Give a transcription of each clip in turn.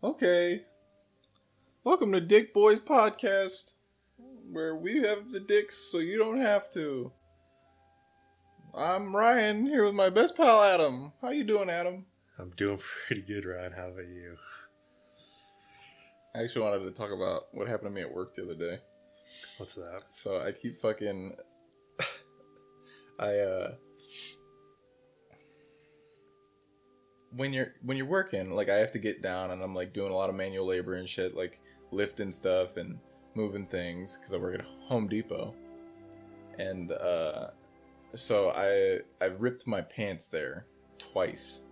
Okay. Welcome to Dick Boys Podcast, where we have the dicks so you don't have to. I'm Ryan, here with my best pal Adam. How you doing, Adam? I'm doing pretty good, Ryan. How about you? I actually wanted to talk about what happened to me at work the other day. What's that? So I keep fucking... When you're working, like, I have to get down and I'm, like, doing a lot of manual labor and shit, like, lifting stuff and moving things, because I work at Home Depot. And, so I ripped my pants there twice.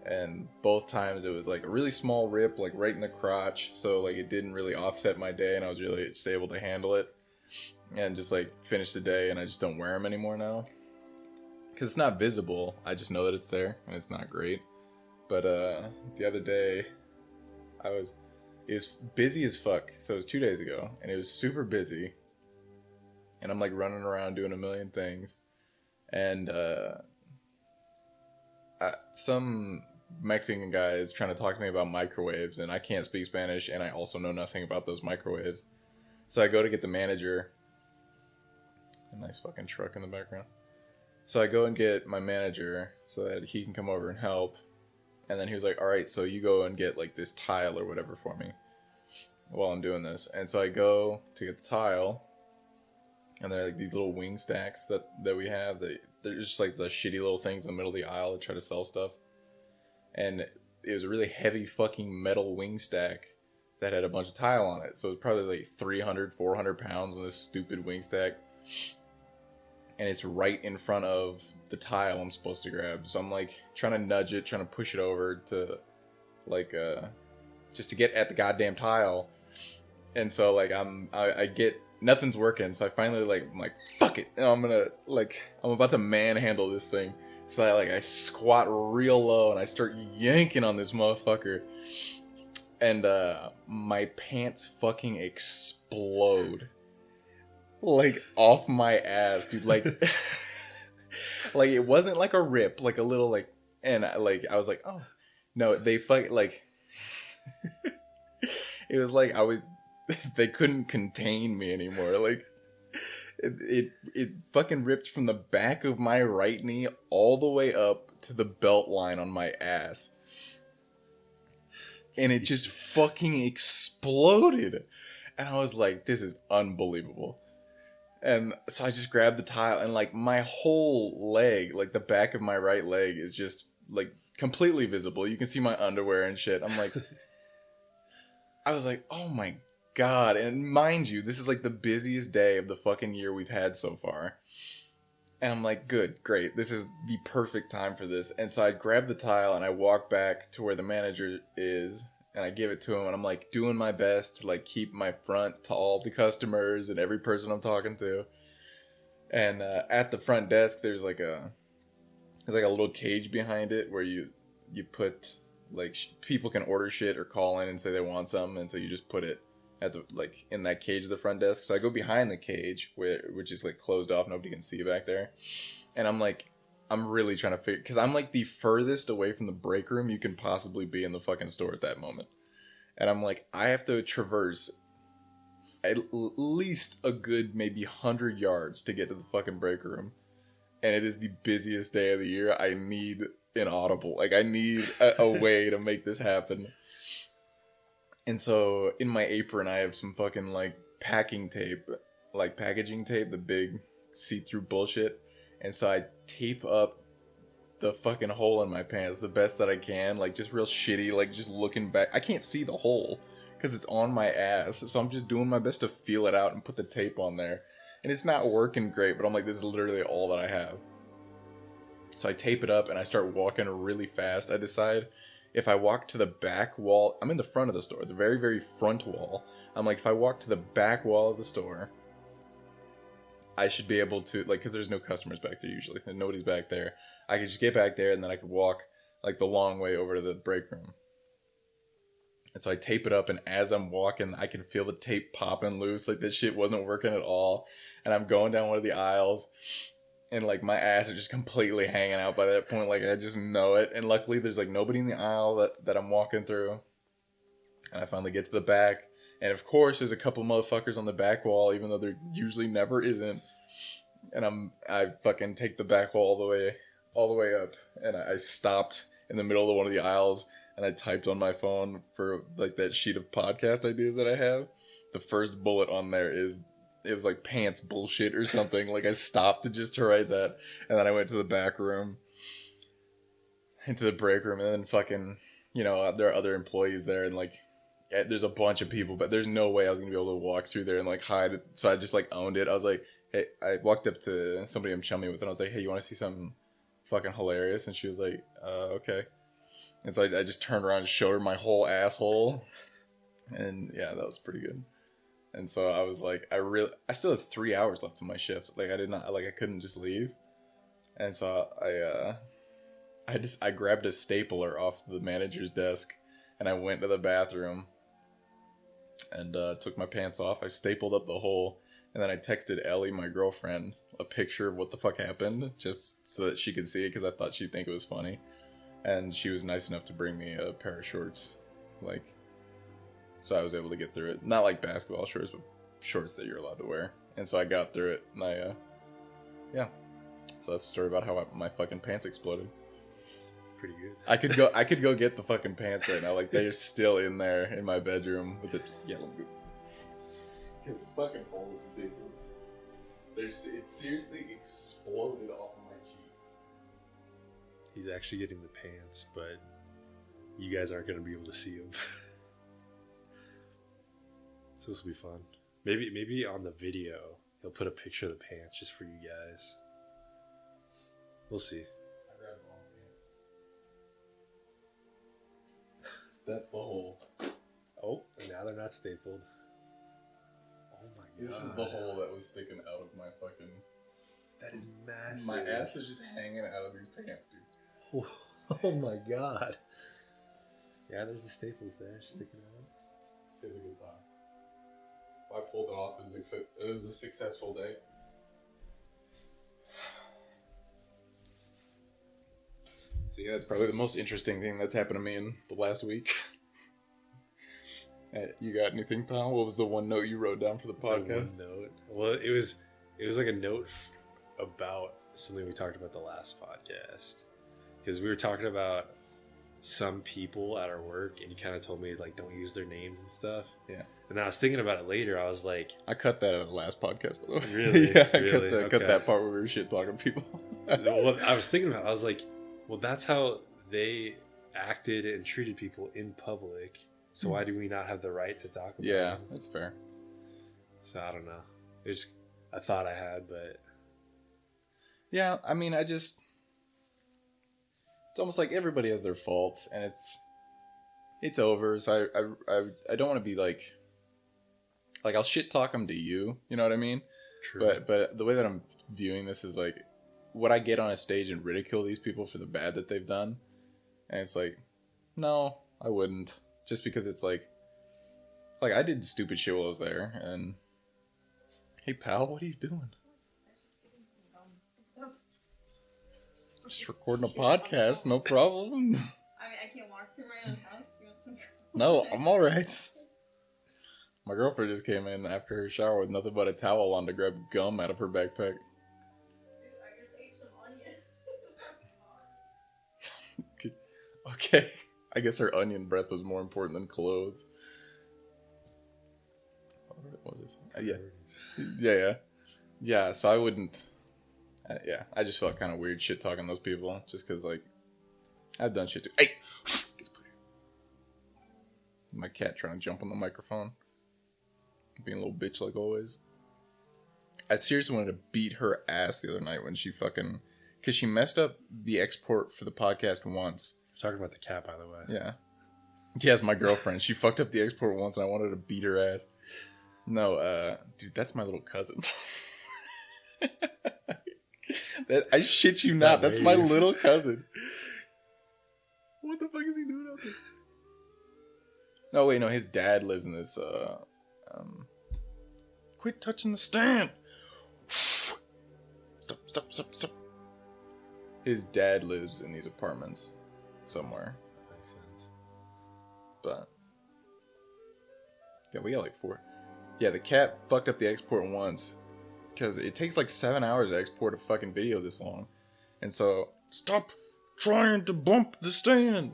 And both times it was, like, a really small rip, like, right in the crotch, so, like, it didn't really offset my day, and I was really just able to handle it. And just, like, finish the day, and I just don't wear them anymore now. Because it's not visible, I just know that it's there, and it's not great. But, the other day, it was busy as fuck. So it was 2 days ago, and it was super busy. And I'm, like, running around doing a million things. And, some Mexican guy is trying to talk to me about microwaves, and I can't speak Spanish, and I also know nothing about those microwaves. So I go to get the manager. A nice fucking truck in the background. So I go and get my manager so that he can come over and help. And then he was like, alright, so you go and get, like, this tile or whatever for me while I'm doing this. And so I go to get the tile, and they're, like, these little wing stacks that we have. They're just, like, the shitty little things in the middle of the aisle that try to sell stuff. And it was a really heavy fucking metal wing stack that had a bunch of tile on it. So it was probably, like, 300, 400 pounds on this stupid wing stack. And it's right in front of the tile I'm supposed to grab. So I'm, like, trying to nudge it, trying to push it over to, like, just to get at the goddamn tile. And so, like, I get, nothing's working. So I finally, like, I'm like, fuck it. And I'm about to manhandle this thing. So I squat real low and I start yanking on this motherfucker. And, my pants fucking explode. Like, off my ass, dude, like, like, it wasn't, like, a rip, like, a little, like, and, like, I was like, oh, no, they like, it was like, they couldn't contain me anymore, like, it fucking ripped from the back of my right knee all the way up to the belt line on my ass, and it just fucking exploded, and I was like, this is unbelievable. And so I just grabbed the tile, and, like, my whole leg, like, the back of my right leg is just, like, completely visible. You can see my underwear and shit. I'm like, I was like, oh my god. And mind you, this is, like, the busiest day of the fucking year we've had so far. And I'm like, good, great. This is the perfect time for this. And so I grabbed the tile, and I walk back to where the manager is, and I give it to him, and I'm, like, doing my best to, like, keep my front to all the customers and every person I'm talking to. And at the front desk, there's like a little cage behind it where you put, like, people can order shit or call in and say they want something, and so you just put it at the, like, in that cage of the front desk. So I go behind the cage, which is, like, closed off, nobody can see back there. And I'm like, I'm really trying to figure... Because I'm, like, the furthest away from the break room you can possibly be in the fucking store at that moment. And I'm like, I have to traverse at least a good maybe 100 yards to get to the fucking break room. And it is the busiest day of the year. I need an audible. Like, I need a way to make this happen. And so, in my apron, I have some fucking, like, packing tape. Like, packaging tape, the big see-through bullshit. And so I tape up the fucking hole in my pants the best that I can. Like, just real shitty, like, just looking back. I can't see the hole because it's on my ass. So I'm just doing my best to feel it out and put the tape on there. And it's not working great, but I'm like, this is literally all that I have. So I tape it up and I start walking really fast. I decide if I walk to the back wall, I'm in the front of the store, the very, very front wall. I'm like, if I walk to the back wall of the store, I should be able to, like, because there's no customers back there usually, and nobody's back there. I could just get back there, and then I could walk, like, the long way over to the break room. And so I tape it up, and as I'm walking, I can feel the tape popping loose. Like, this shit wasn't working at all. And I'm going down one of the aisles, and, like, my ass is just completely hanging out by that point. Like, I just know it. And luckily, there's, like, nobody in the aisle that I'm walking through. And I finally get to the back. And of course, there's a couple motherfuckers on the back wall, even though there usually never isn't. And I fucking take the back wall all the way up. And I stopped in the middle of one of the aisles. And I typed on my phone for like that sheet of podcast ideas that I have. The first bullet on there it was like pants bullshit or something. Like I stopped to write that. And then I went to the back room, into the break room, and then fucking, there are other employees there, and like, there's a bunch of people, but there's no way I was gonna be able to walk through there and like hide it. So I just like owned it. I was like, hey, I walked up to somebody I'm chummy with, and I was like, hey, you want to see something fucking hilarious? And she was like, okay. And so I just turned around and showed her my whole asshole. And yeah, that was pretty good. And so I was like, I still had 3 hours left in my shift. Like I couldn't just leave. And so I grabbed a stapler off the manager's desk and I went to the bathroom and took my pants off. I stapled up the hole, and then I texted Ellie, my girlfriend, a picture of what the fuck happened, just so that she could see it, because I thought she'd think it was funny. And she was nice enough to bring me a pair of shorts, so I was able to get through it. Not like basketball shorts, but shorts that you're allowed to wear. And so I got through it, and yeah. So that's the story about how my fucking pants exploded. Pretty good. I could go get the fucking pants right now. Like, they're still in there in my bedroom with it. Yeah, let me go. Because the fucking hole is ridiculous. It seriously exploded off of my cheeks. He's actually getting the pants, but you guys aren't going to be able to see him. So this will be fun. Maybe on the video he'll put a picture of the pants just for you guys. We'll see. That's the hole. Oh, and now they're not stapled. Oh my god. This is the hole that was sticking out of my fucking... That is massive. My ass was just hanging out of these pants, dude. Oh my god. Yeah, there's the staples there sticking out. It was a good time. I pulled it off. It was a successful day. So yeah, it's probably the most interesting thing that's happened to me in the last week. You got anything, pal? What was the one note you wrote down for the podcast? The one note. Well, it was like a note about something we talked about the last podcast, because we were talking about some people at our work, and you kind of told me like don't use their names and stuff. Yeah. And then I was thinking about it later. I was like, I cut that out of the last podcast, by the way. Really? Yeah, I really? cut that part where we were shit talking to people. Well, I was thinking about it. I was like, well, that's how they acted and treated people in public. So why do we not have the right to talk about Yeah, them? that's fair. So I don't know. It's a thought I had, but yeah, I mean, it's almost like everybody has their faults, and it's over. So I don't want to be like I'll shit talk them to you. You know what I mean? True. But the way that I'm viewing this is like, would I get on a stage and ridicule these people for the bad that they've done? And it's like, no, I wouldn't. Just because it's like I did stupid shit while I was there, and hey pal, what are you doing? Just recording a podcast, no problem. I mean, I can't walk through my own house. Do you want some? No, I'm alright. My girlfriend just came in after her shower with nothing but a towel on to grab gum out of her backpack. Dude, I just ate some onion. Okay. I guess her onion breath was more important than clothes. What was this? Yeah, so I wouldn't... I just felt kind of weird shit talking those people. Just because, I've done shit too. Hey! My cat trying to jump on the microphone. Being a little bitch like always. I seriously wanted to beat her ass the other night when she fucking... Because she messed up the export for the podcast once. Talking about the cat, by the way. Yeah. Yes, my girlfriend. She fucked up the export once and I wanted to beat her ass. No, dude, that's my little cousin. I shit you not. That's my little cousin. What the fuck is he doing out there? No, wait, no, his dad lives in this, Quit touching the stand! Stop. His dad lives in these apartments somewhere. Makes sense. But Yeah, we got like 4. Yeah, the cat fucked up the export once. Because it takes like 7 hours to export a fucking video this long. And so, stop trying to bump the stand!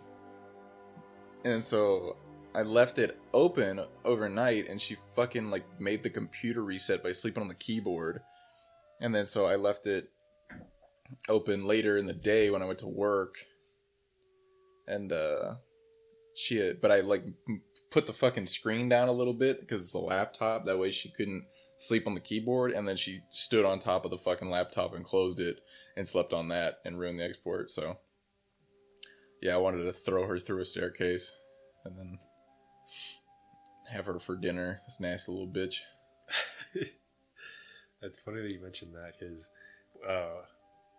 And so, I left it open overnight, and she fucking like made the computer reset by sleeping on the keyboard. And then so I left it open later in the day when I went to work. And but I like put the fucking screen down a little bit because it's a laptop. That way she couldn't sleep on the keyboard. And then she stood on top of the fucking laptop and closed it and slept on that and ruined the export. So yeah, I wanted to throw her through a staircase and then have her for dinner. This nasty little bitch. It's funny that you mentioned that because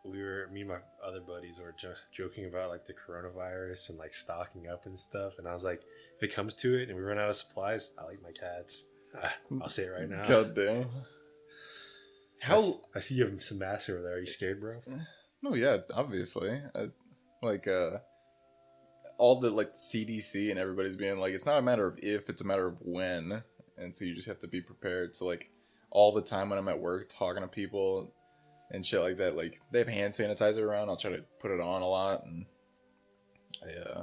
me and my other buddies were joking about like the coronavirus and like stocking up and stuff. And I was like, if it comes to it and we run out of supplies, I like my cats. I'll say it right now. God damn. I see you have some masks over there. Are you scared, bro? No, yeah, obviously. All the like CDC and everybody's being like, it's not a matter of if, it's a matter of when. And so you just have to be prepared. So like all the time when I'm at work talking to people and shit like that, like they have hand sanitizer around, I'll try to put it on a lot. And yeah,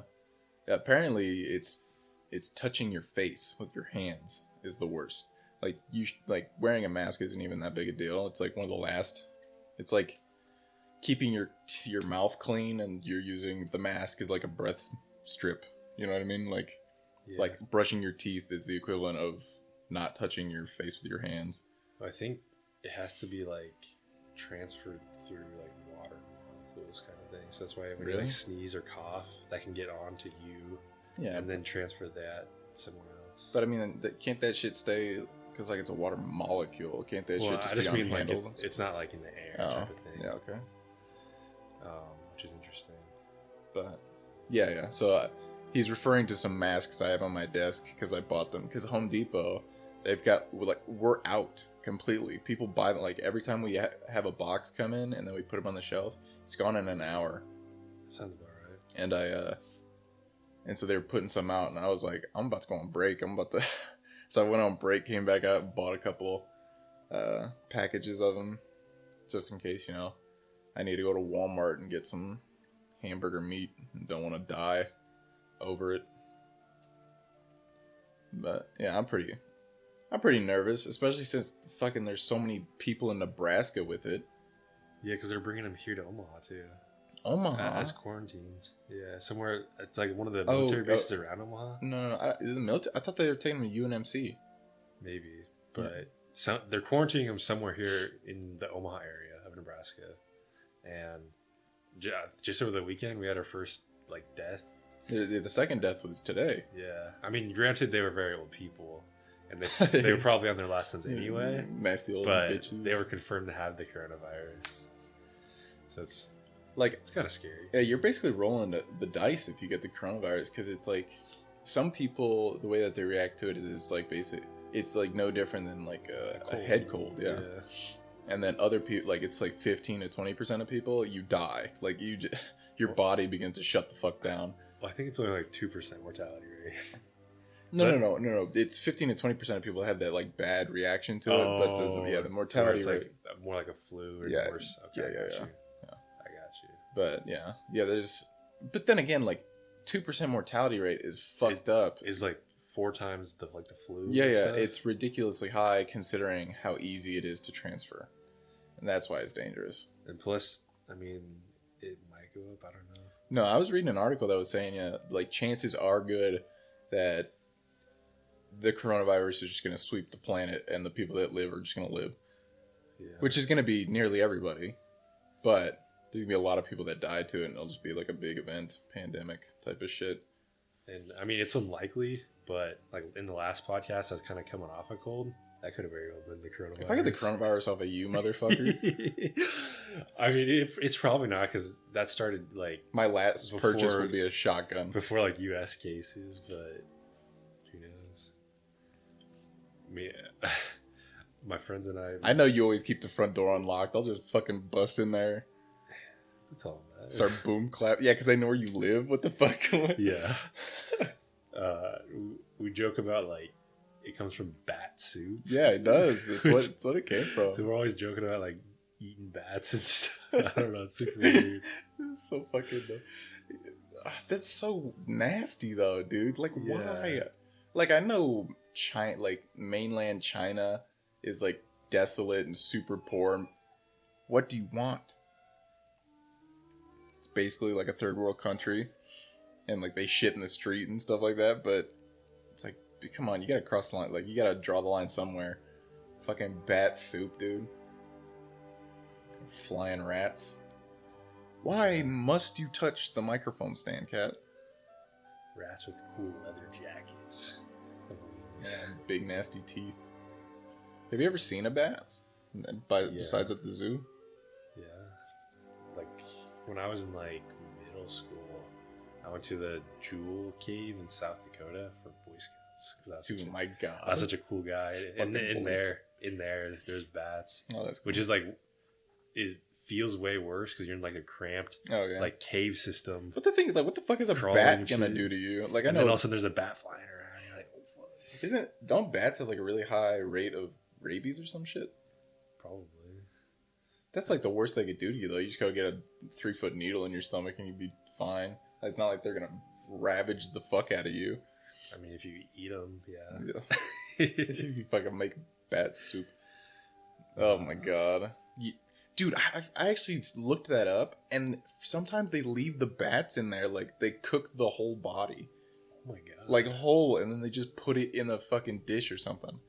apparently it's touching your face with your hands is the worst. Like like wearing a mask isn't even that big a deal. It's like one of the last. It's like keeping your mouth clean, and you're using the mask as like a breath strip. You know what I mean? Like like brushing your teeth is the equivalent of not touching your face with your hands. I think it has to be like transferred through like water molecules kind of thing. So that's why when you like sneeze or cough, that can get onto you. Yeah. And then transfer that somewhere else. But I mean, can't that shit stay? Because like it's a water molecule. Can't that shit just be on handles? Like it's not like in the air type of thing. Yeah. Okay. Which is interesting. But yeah. So he's referring to some masks I have on my desk because I bought them. Because Home Depot, they've got we're out completely. People buy them like every time we have a box come in and then we put them on the shelf. It's gone in an hour. Sounds about right. And and so they were putting some out, and I was like, I'm about to go on break. So I went on break, came back out, and bought a couple packages of them, just in case, I need to go to Walmart and get some hamburger meat and don't want to die over it. But yeah, I'm pretty nervous, especially since there's so many people in Nebraska with it. Yeah, because they're bringing them here to Omaha too. Omaha? As quarantines. Yeah, somewhere. It's like one of the military bases around Omaha. No. Is it the military? I thought they were taking them to UNMC. Maybe. But they're quarantining them somewhere here in the Omaha area of Nebraska. And just over the weekend, we had our first death. The second death was today. Yeah. I mean, granted, they were very old people. And they were probably on their last ones anyway. Nasty old but bitches. They were confirmed to have the coronavirus. So it's kind of scary. Yeah, you're basically rolling the dice if you get the coronavirus, because it's like some people, the way that they react to it is it's no different than a head cold. Yeah. And then other people, it's 15 to 20% of people, you die. Your body begins to shut the fuck down. Well, I think it's only 2% mortality rate. No. It's 15 to 20% of people that have that bad reaction to it. But the mortality rate, more like a flu or worse. Okay, I got you. But but then again, 2% mortality rate is fucked up. Is 4 times the flu. Yeah. It's ridiculously high considering how easy it is to transfer, and that's why it's dangerous. And plus, I mean, it might go up. I don't know. No, I was reading an article that was saying, chances are good that the coronavirus is just going to sweep the planet, and the people that live are just going to live. Yeah. Which is going to be nearly everybody, but there's going to be a lot of people that die to it, and it'll just be a big event, pandemic type of shit. And, I mean, it's unlikely, but, in the last podcast, I was kind of coming off a cold. That could have very well been the coronavirus. If I get the coronavirus off of you, motherfucker. I mean, it's probably not, because that started, my last purchase would be a shotgun. Before, U.S. cases, but who knows? My friends and I know you always keep the front door unlocked. I'll just fucking bust in there. That's all that. Start boom clap. Yeah, because I know where you live. What the fuck? Yeah. We joke about it comes from bat soup. Yeah, it does. It's what it came from. So we're always joking about like eating bats and stuff. I don't know. It's super weird. It's so fucking. That's so nasty, though, dude. Like, why? Like, I know China, like mainland China, is like desolate and super poor. What do you want? It's basically like a third world country, and like they shit in the street and stuff like that. But it's like, come on, you gotta cross the line. Like, you gotta draw the line somewhere. Fucking bat soup, dude. Flying rats. Why must you touch the microphone stand, Cat? Rats with cool leather jackets. Yeah, big nasty teeth. Have you ever seen a bat? Besides at the zoo? Yeah. Like, when I was in, like, middle school, I went to the Jewel Cave in South Dakota for Boy Scouts. Dude, my God. I was such a cool guy. And in there, there's bats. Oh, that's cool. Which is, like, feels way worse because you're in, like, a cramped, like, cave system. But the thing is, like, what the fuck is a bat gonna do to you? Like, I know. And then all of a sudden there's a bat flying around. You're like, oh, fuck. Don't bats have, like, a really high rate of rabies or some shit? Probably. That's like the worst they could do to you, though. You just go get a 3-foot needle in your stomach and you'd be fine. It's not like they're gonna ravage the fuck out of you. I mean, if you eat them, yeah. You fucking make bat soup. Oh my God. Dude, I actually looked that up, and sometimes they leave the bats in there, like, they cook the whole body. Oh my God. Like, whole, and then they just put it in a fucking dish or something.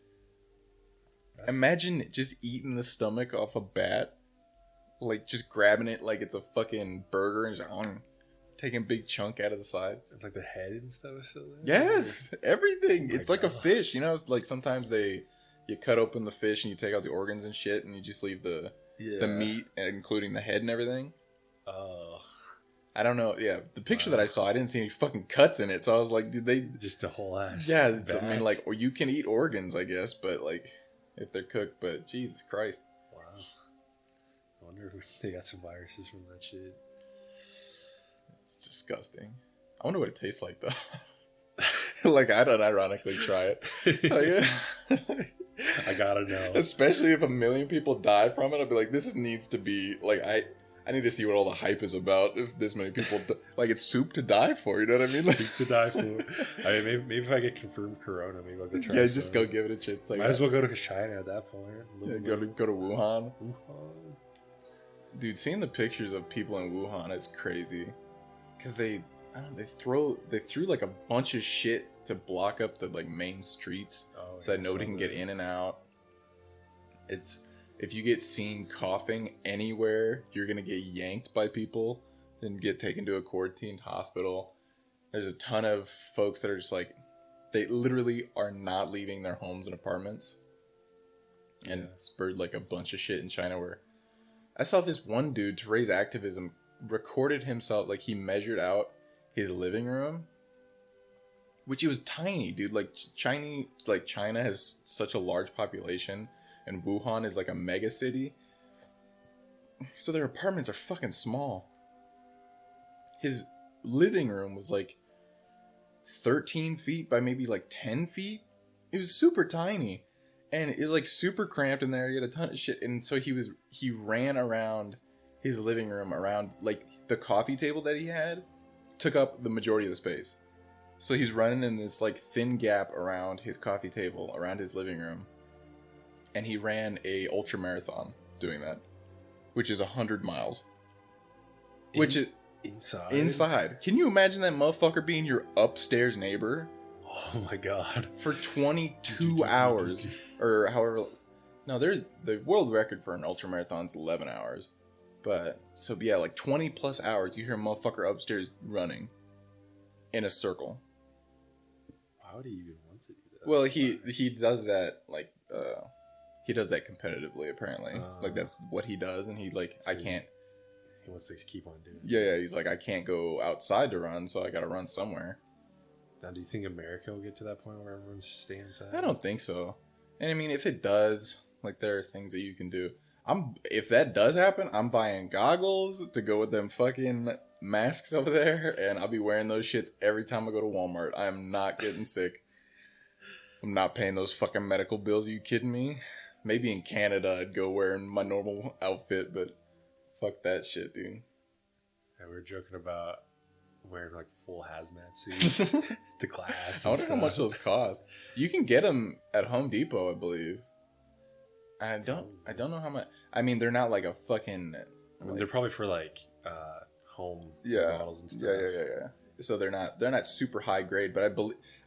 Imagine just eating the stomach off a bat. Like, just grabbing it like it's a fucking burger and just taking a big chunk out of the side. Like the head and stuff is still there? Yes! Everything! Oh it's like a fish, you know? It's like sometimes you cut open the fish and you take out the organs and shit and you just leave the meat, including the head and everything. Oh. I don't know. Yeah, the picture that I saw, I didn't see any fucking cuts in it. So I was like, did they... Just a whole ass. Yeah, I mean, like, or you can eat organs, I guess, but like... If they're cooked, but Jesus Christ. Wow. I wonder if they got some viruses from that shit. It's disgusting. I wonder what it tastes like, though. Like, I'd unironically try it. I gotta know. Especially if 1 million people die from it, I'd be like, this needs to be, like, I need to see what all the hype is about if this many people... like, it's soup to die for, you know what I mean? Like, soup to die for. I mean, maybe if I get confirmed corona, maybe I'll go try some. Just go give it a chance. Like, might as well go to China at that point. Yeah, go to Wuhan. Dude, seeing the pictures of people in Wuhan, it's crazy. Because they threw like a bunch of shit to block up the like main streets so that nobody can get in and out. If you get seen coughing anywhere, you're going to get yanked by people and get taken to a quarantined hospital. There's a ton of folks that are just like, they literally are not leaving their homes and apartments. And it spurred like a bunch of shit in China where I saw this one dude, to raise activism, recorded himself, like he measured out his living room, which it was tiny, dude. Like China has such a large population. And Wuhan is like a mega city. So their apartments are fucking small. His living room was like 13 feet by maybe like 10 feet. It was super tiny. And it was like super cramped in there. He had a ton of shit. And so he ran around his living room, around like the coffee table that he had, took up the majority of the space. So he's running in this like thin gap around his coffee table, around his living room. And he ran a ultra marathon doing that, which is 100 miles. Which is inside. Can you imagine that motherfucker being your upstairs neighbor? Oh my God. For 22 hours or however. No, there's the world record for an ultra marathon is 11 hours. But so yeah, like 20 plus hours. You hear a motherfucker upstairs running in a circle. Why would he even want to do that? Well, he does that like. He does that competitively, apparently. Like, that's what he does, and he, like, so I can't... He wants to keep on doing it. Yeah, he's like, I can't go outside to run, so I gotta run somewhere. Now, do you think America will get to that point where everyone's just staying inside? I don't think so. And, I mean, if it does, like, there are things that you can do. If that does happen, I'm buying goggles to go with them fucking masks over there, and I'll be wearing those shits every time I go to Walmart. I am not getting sick. I'm not paying those fucking medical bills. Are you kidding me? Maybe in Canada I'd go wearing my normal outfit, but fuck that shit, dude. And we were joking about wearing like full hazmat suits to class. I wonder how much those cost. You can get them at Home Depot, I believe. I don't know how much. I mean, they're not like a fucking. Like, they're probably for like home models and stuff. Yeah. So they're not super high grade, but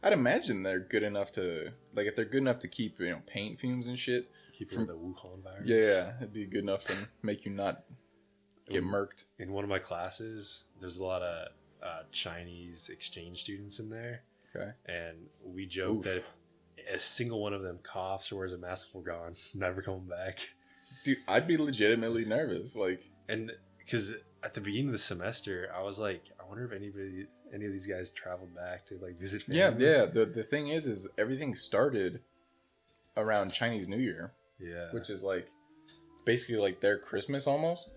I'd imagine they're good enough to, like, if they're good enough to keep, you know, paint fumes and shit. Keep from the Wuhan virus. Yeah, it'd be good enough to make you not get murked. In one of my classes, there's a lot of Chinese exchange students in there. Okay. And we joke that if a single one of them coughs or wears a mask, we're gone. Never coming back. Dude, I'd be legitimately nervous. Like, and because at the beginning of the semester, I was like, I wonder if any of these guys traveled back to like visit family. Yeah. The thing is everything started around Chinese New Year. Yeah. Which is like, it's basically like their Christmas almost.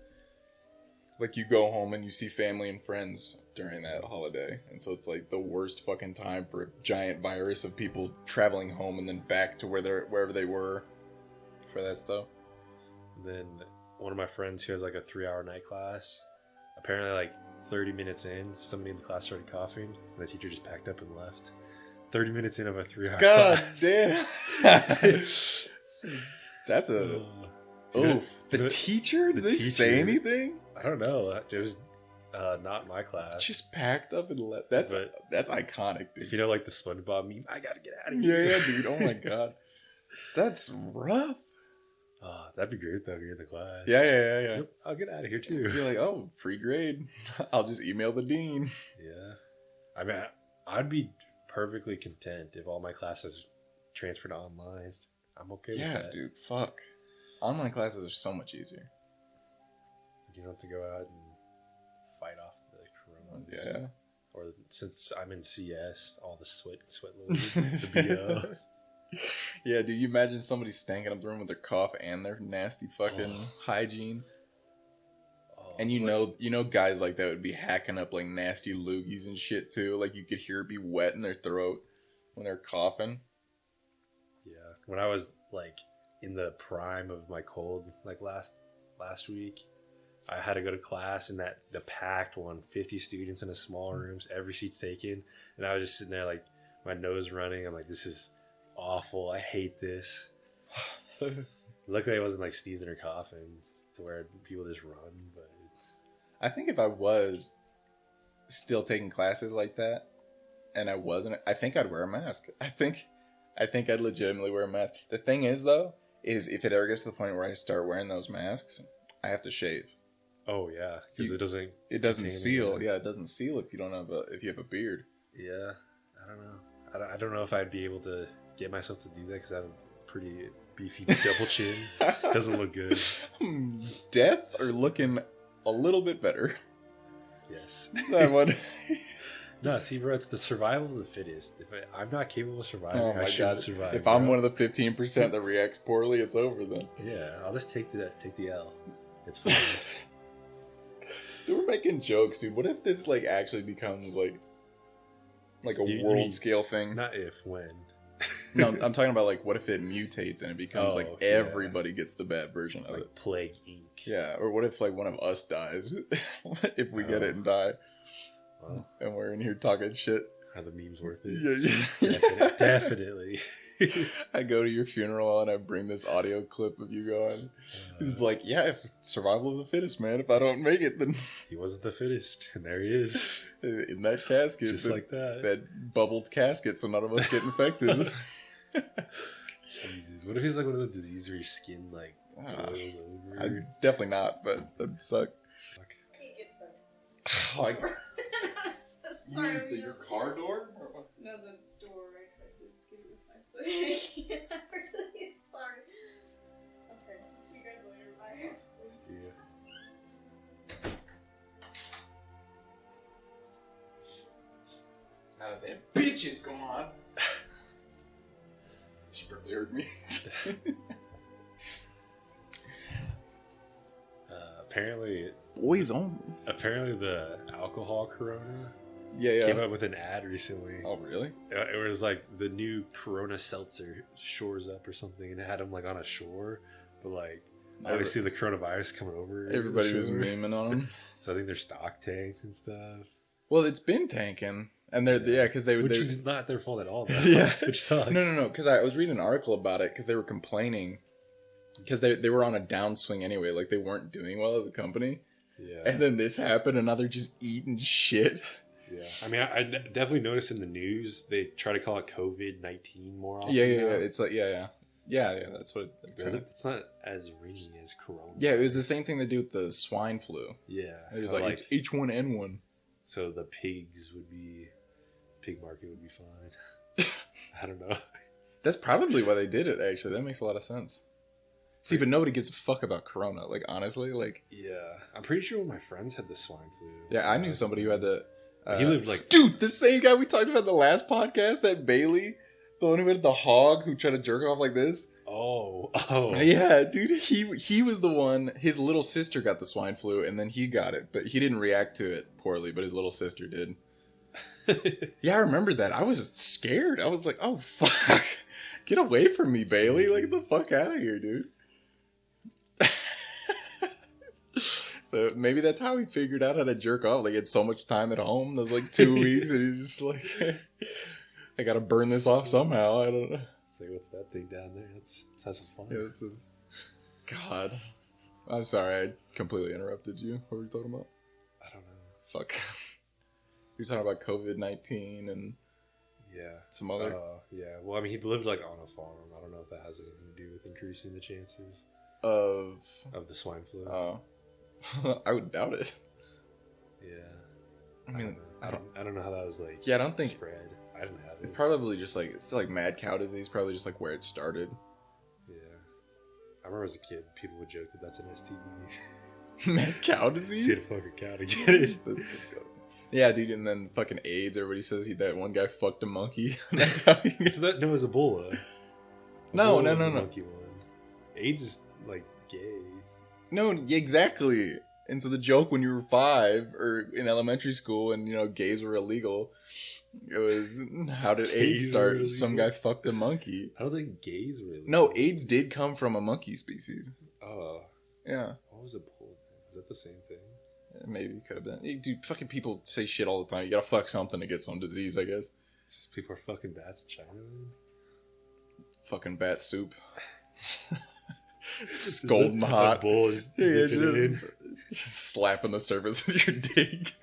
Like, you go home and you see family and friends during that holiday. And so it's like the worst fucking time for a giant virus of people traveling home and then back to wherever they were for that stuff. Then one of my friends who has like a 3-hour night class, apparently like 30 minutes in, somebody in the class started coughing, and the teacher just packed up and left. 30 minutes in of a 3-hour class. God damn. That's a... Oof. The teacher? Did they say anything? I don't know. It was not my class. Just packed up and left. That's iconic, dude. If you know, like the SpongeBob meme, I gotta get out of here. Yeah, dude. Oh my god. That's rough. Oh, that'd be great though, if you're in the class. Yeah. Yep, I'll get out of here too. You're like, oh, free grade. I'll just email the dean. Yeah. I mean, I'd be perfectly content if all my classes transferred to online. I'm okay with that. Yeah, dude. Fuck. Online classes are so much easier. You don't have to go out and fight off the coronas. Yeah. Or since I'm in CS, all the sweat loads, the BO. Yeah, dude, you imagine somebody stanking up the room with their cough and their nasty fucking hygiene. And you know guys like that would be hacking up like nasty loogies and shit too. Like, you could hear it be wet in their throat when they're coughing. Yeah. When I was like in the prime of my cold, like last week, I had to go to class in the packed one, 50 students in a small room, every seat's taken, and I was just sitting there like my nose running. I'm like, this is awful. I hate this. Luckily, I wasn't like sneezing or coughing to where people just run. But I think if I was still taking classes like that, and I wasn't, I think I'd wear a mask. I think I'd legitimately wear a mask. The thing is, though, is if it ever gets to the point where I start wearing those masks, I have to shave. Oh yeah, because it doesn't seal. Yeah, it doesn't seal if you have a beard. Yeah, I don't know. I don't know if I'd be able to get myself to do that because I have a pretty beefy double chin. Doesn't look good. Deaf or looking a little bit better. Yes. That one. No, see, bro, it's the survival of the fittest. If I'm not capable of surviving, I shouldn't survive. If I'm one of the 15% that reacts poorly, it's over then. Yeah, I'll just take the L. It's fine. Dude, we're making jokes, dude. What if this like actually becomes like a world scale thing? Not if, when. No, I'm talking about like what if it mutates and it becomes everybody gets the bad version of like it. Plague Inc. Yeah, or what if like one of us dies if we get it and die, and we're in here talking shit. Are the memes worth it? Yeah. Definitely. I go to your funeral and I bring this audio clip of you going. He's like, yeah, if survival of the fittest, man. If I don't make it, then he wasn't the fittest, and there he is in that casket, just like that. That bubbled casket, so none of us get infected. Jesus, what if he's like one of those diseases where your skin like boils over? It's definitely not, but that'd suck. Oh, I'm so sorry. Your car door? No, the door. I tried to get it with my foot. I'm really sorry. Okay, see you guys later. Bye. Yeah. Now that bitch is gone. She barely heard me. Apparently, boys only. Apparently, the alcohol corona Yeah. came up with an ad recently. Oh, really? It was like the new Corona seltzer shores up or something, and it had them like on a shore, but like I always see the coronavirus coming over. Everybody was memeing on them. So I think their stock tanks and stuff. Well, it's been tanking, and they're because which is not their fault at all. Though, yeah, which sucks. No. Because I was reading an article about it because they were complaining because they were on a downswing anyway, like they weren't doing well as a company. Yeah. And then this happened, and now they're just eating shit. Yeah, I mean, I definitely noticed in the news they try to call it COVID-19 more often. Yeah. now. It's like yeah. That's what It's not as ringy as Corona. Yeah, it was the same thing they do with the swine flu. Yeah, It was like it's H1N1. So the pig market would be fine. I don't know. That's probably why they did it. Actually, that makes a lot of sense. See, but nobody gives a fuck about Corona. Like honestly, like Yeah, I'm pretty sure one of my friends had the swine flu. yeah, I knew somebody who had the. He lived like dude, the same guy we talked about in the last podcast, that Bailey, the one who had the hog who tried to jerk off like this. Oh, Yeah, dude, he was the one. His little sister got the swine flu, and then he got it, but he didn't react to it poorly. But his little sister did. Yeah, I remember that. I was scared. I was like, "Oh fuck, get away from me, Bailey! Like, get the fuck out of here, dude." So maybe that's how he figured out how to jerk off. Like, he had so much time at home. That was like 2 weeks, and he's just like, I gotta burn this off somehow. I don't know. Say, what's that thing down there? Let's have some fun. Yeah, this is... God. I'm sorry, I completely interrupted you. What were you talking about? I don't know. Fuck. You're talking about COVID-19 and some other... yeah. Well, I mean, he lived like on a farm. I don't know if that has anything to do with increasing the chances of the swine flu. Oh. I would doubt it. Yeah. I mean, I don't know how that was like. Yeah, I don't think spread. I didn't have it. It's probably just like mad cow disease. Probably just like where it started. Yeah. I remember as a kid, people would joke that that's an STD. Mad cow disease. You had a fucking cow to get it. That's disgusting. Yeah, dude, and then fucking AIDS. Everybody says that one guy fucked a monkey. That's how he got... No, it was Ebola. No. The monkey one. AIDS is like gay. No, exactly. And so the joke when you were 5 or in elementary school and, gays were illegal, it was, how did AIDS start? Some guy fucked a monkey. I don't think gays were illegal. No, AIDS did come from a monkey species. Oh. Yeah. What was Ebola? Was that the same thing? Yeah, maybe it could have been. Hey, dude, fucking people say shit all the time. You gotta fuck something to get some disease, I guess. People are fucking bats in China, man. Fucking bat soup. Scalding hot. Bull is just slapping the surface with your dick.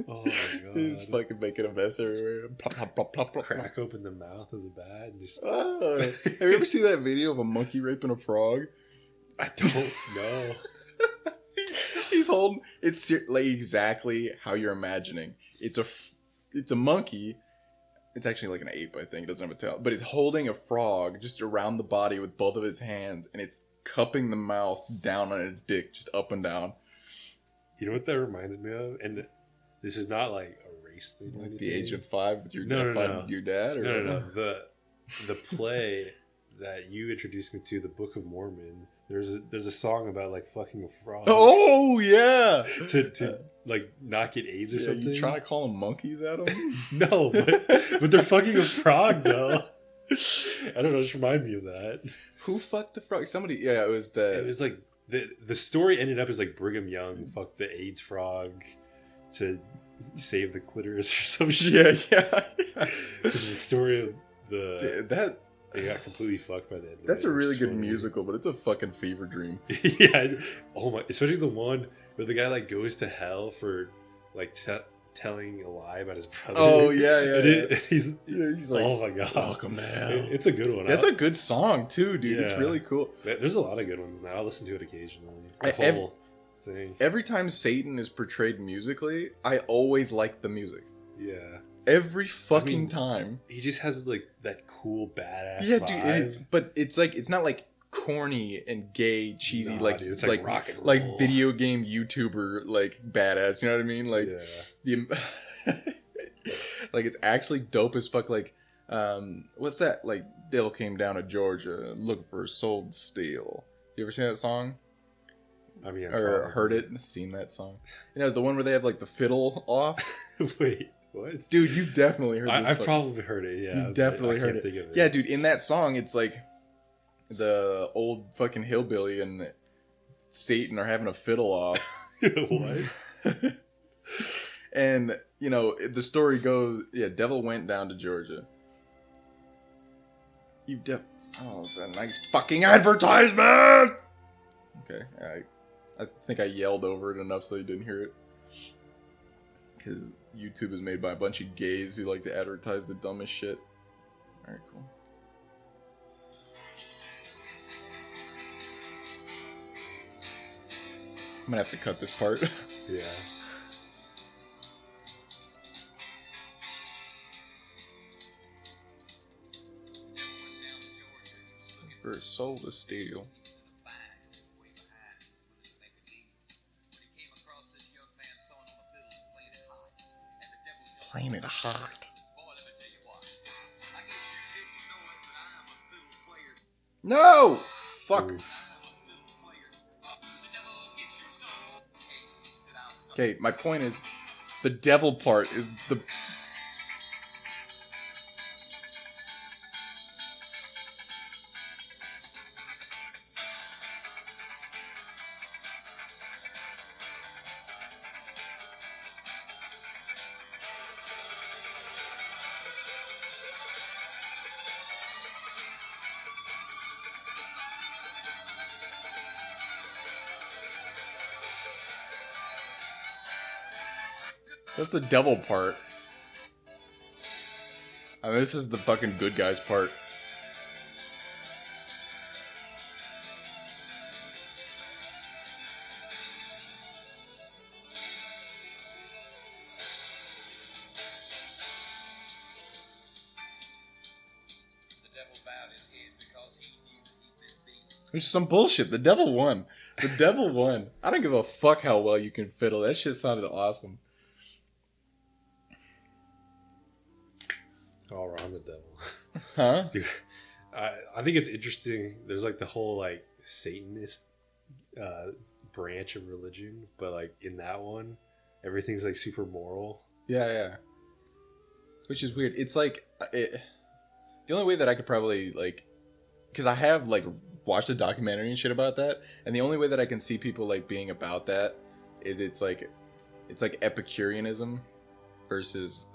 Oh my god. Just fucking making a mess everywhere. Plop, plop, plop, plop, plop. Crack open the mouth of the bat and just... Have you ever seen that video of a monkey raping a frog? I don't know. He's holding... It's like exactly how you're imagining. It's a monkey... It's actually like an ape, I think. It doesn't have a tail. But it's holding a frog just around the body with both of its hands. And it's cupping the mouth down on its dick, just up and down. You know what that reminds me of? And this is not like a race thing. Like the age of 5 with your your dad? Or no. The play that you introduced me to, the Book of Mormon, there's a song about like fucking a frog. Oh, yeah! to like not get AIDS or something. You trying to call them monkeys at them? No, but they're fucking a frog though. I don't know, just remind me of that. Who fucked the frog? Somebody, yeah, it was like the story ended up as like Brigham Young fucked the AIDS frog to save the clitoris or some shit. Yeah. It's the story of Dude, they got completely fucked by the end. That's a really good musical, but it's a fucking fever dream. Yeah. Oh my! Especially the one where the guy like goes to hell for like telling a lie about his brother. Oh yeah. He's like, oh my god, welcome to hell. It's a good one. That's a good song too, dude. Yeah. It's really cool. There's a lot of good ones now. I listen to it occasionally. The whole thing. Every time Satan is portrayed musically, I always like the music. Yeah. Every fucking time. He just has like that cool badass vibe. But it's like it's not like corny and gay, cheesy, dude, it's like rock and roll. Like video game YouTuber like badass, you know what I mean? Like like it's actually dope as fuck. Like what's that? Like Dale came down to Georgia looking for a soul to steal. You ever seen that song? I mean, or heard it, seen that song. You know, it's the one where they have like the fiddle off. Wait, what? Dude, you've definitely heard this. I've probably heard it. Yeah, you definitely heard it. Think of it. Yeah, dude, in that song, it's like the old fucking hillbilly and Satan are having a fiddle off. What? And you know, the story goes, yeah, devil went down to Georgia. Oh, it's a nice fucking advertisement. Okay, I think I yelled over it enough so you didn't hear it. Because YouTube is made by a bunch of gays who like to advertise the dumbest shit. Alright, cool. I'm gonna have to cut this part. Yeah. For a soul to steal. Playing it hot. No! Fuck. Okay, my point is, the devil part is the... That's the devil part. I mean, this is the fucking good guys part. Which is some bullshit. The devil won. The devil won. I don't give a fuck how well you can fiddle. That shit sounded awesome. Oh, we're on the devil. Huh? Dude, I think it's interesting. There's like the whole like Satanist branch of religion, but like in that one, everything's like super moral. Yeah. Which is weird. It's like the only way that I could probably like, because I have like watched a documentary and shit about that, and the only way that I can see people like being about that is it's like Epicureanism versus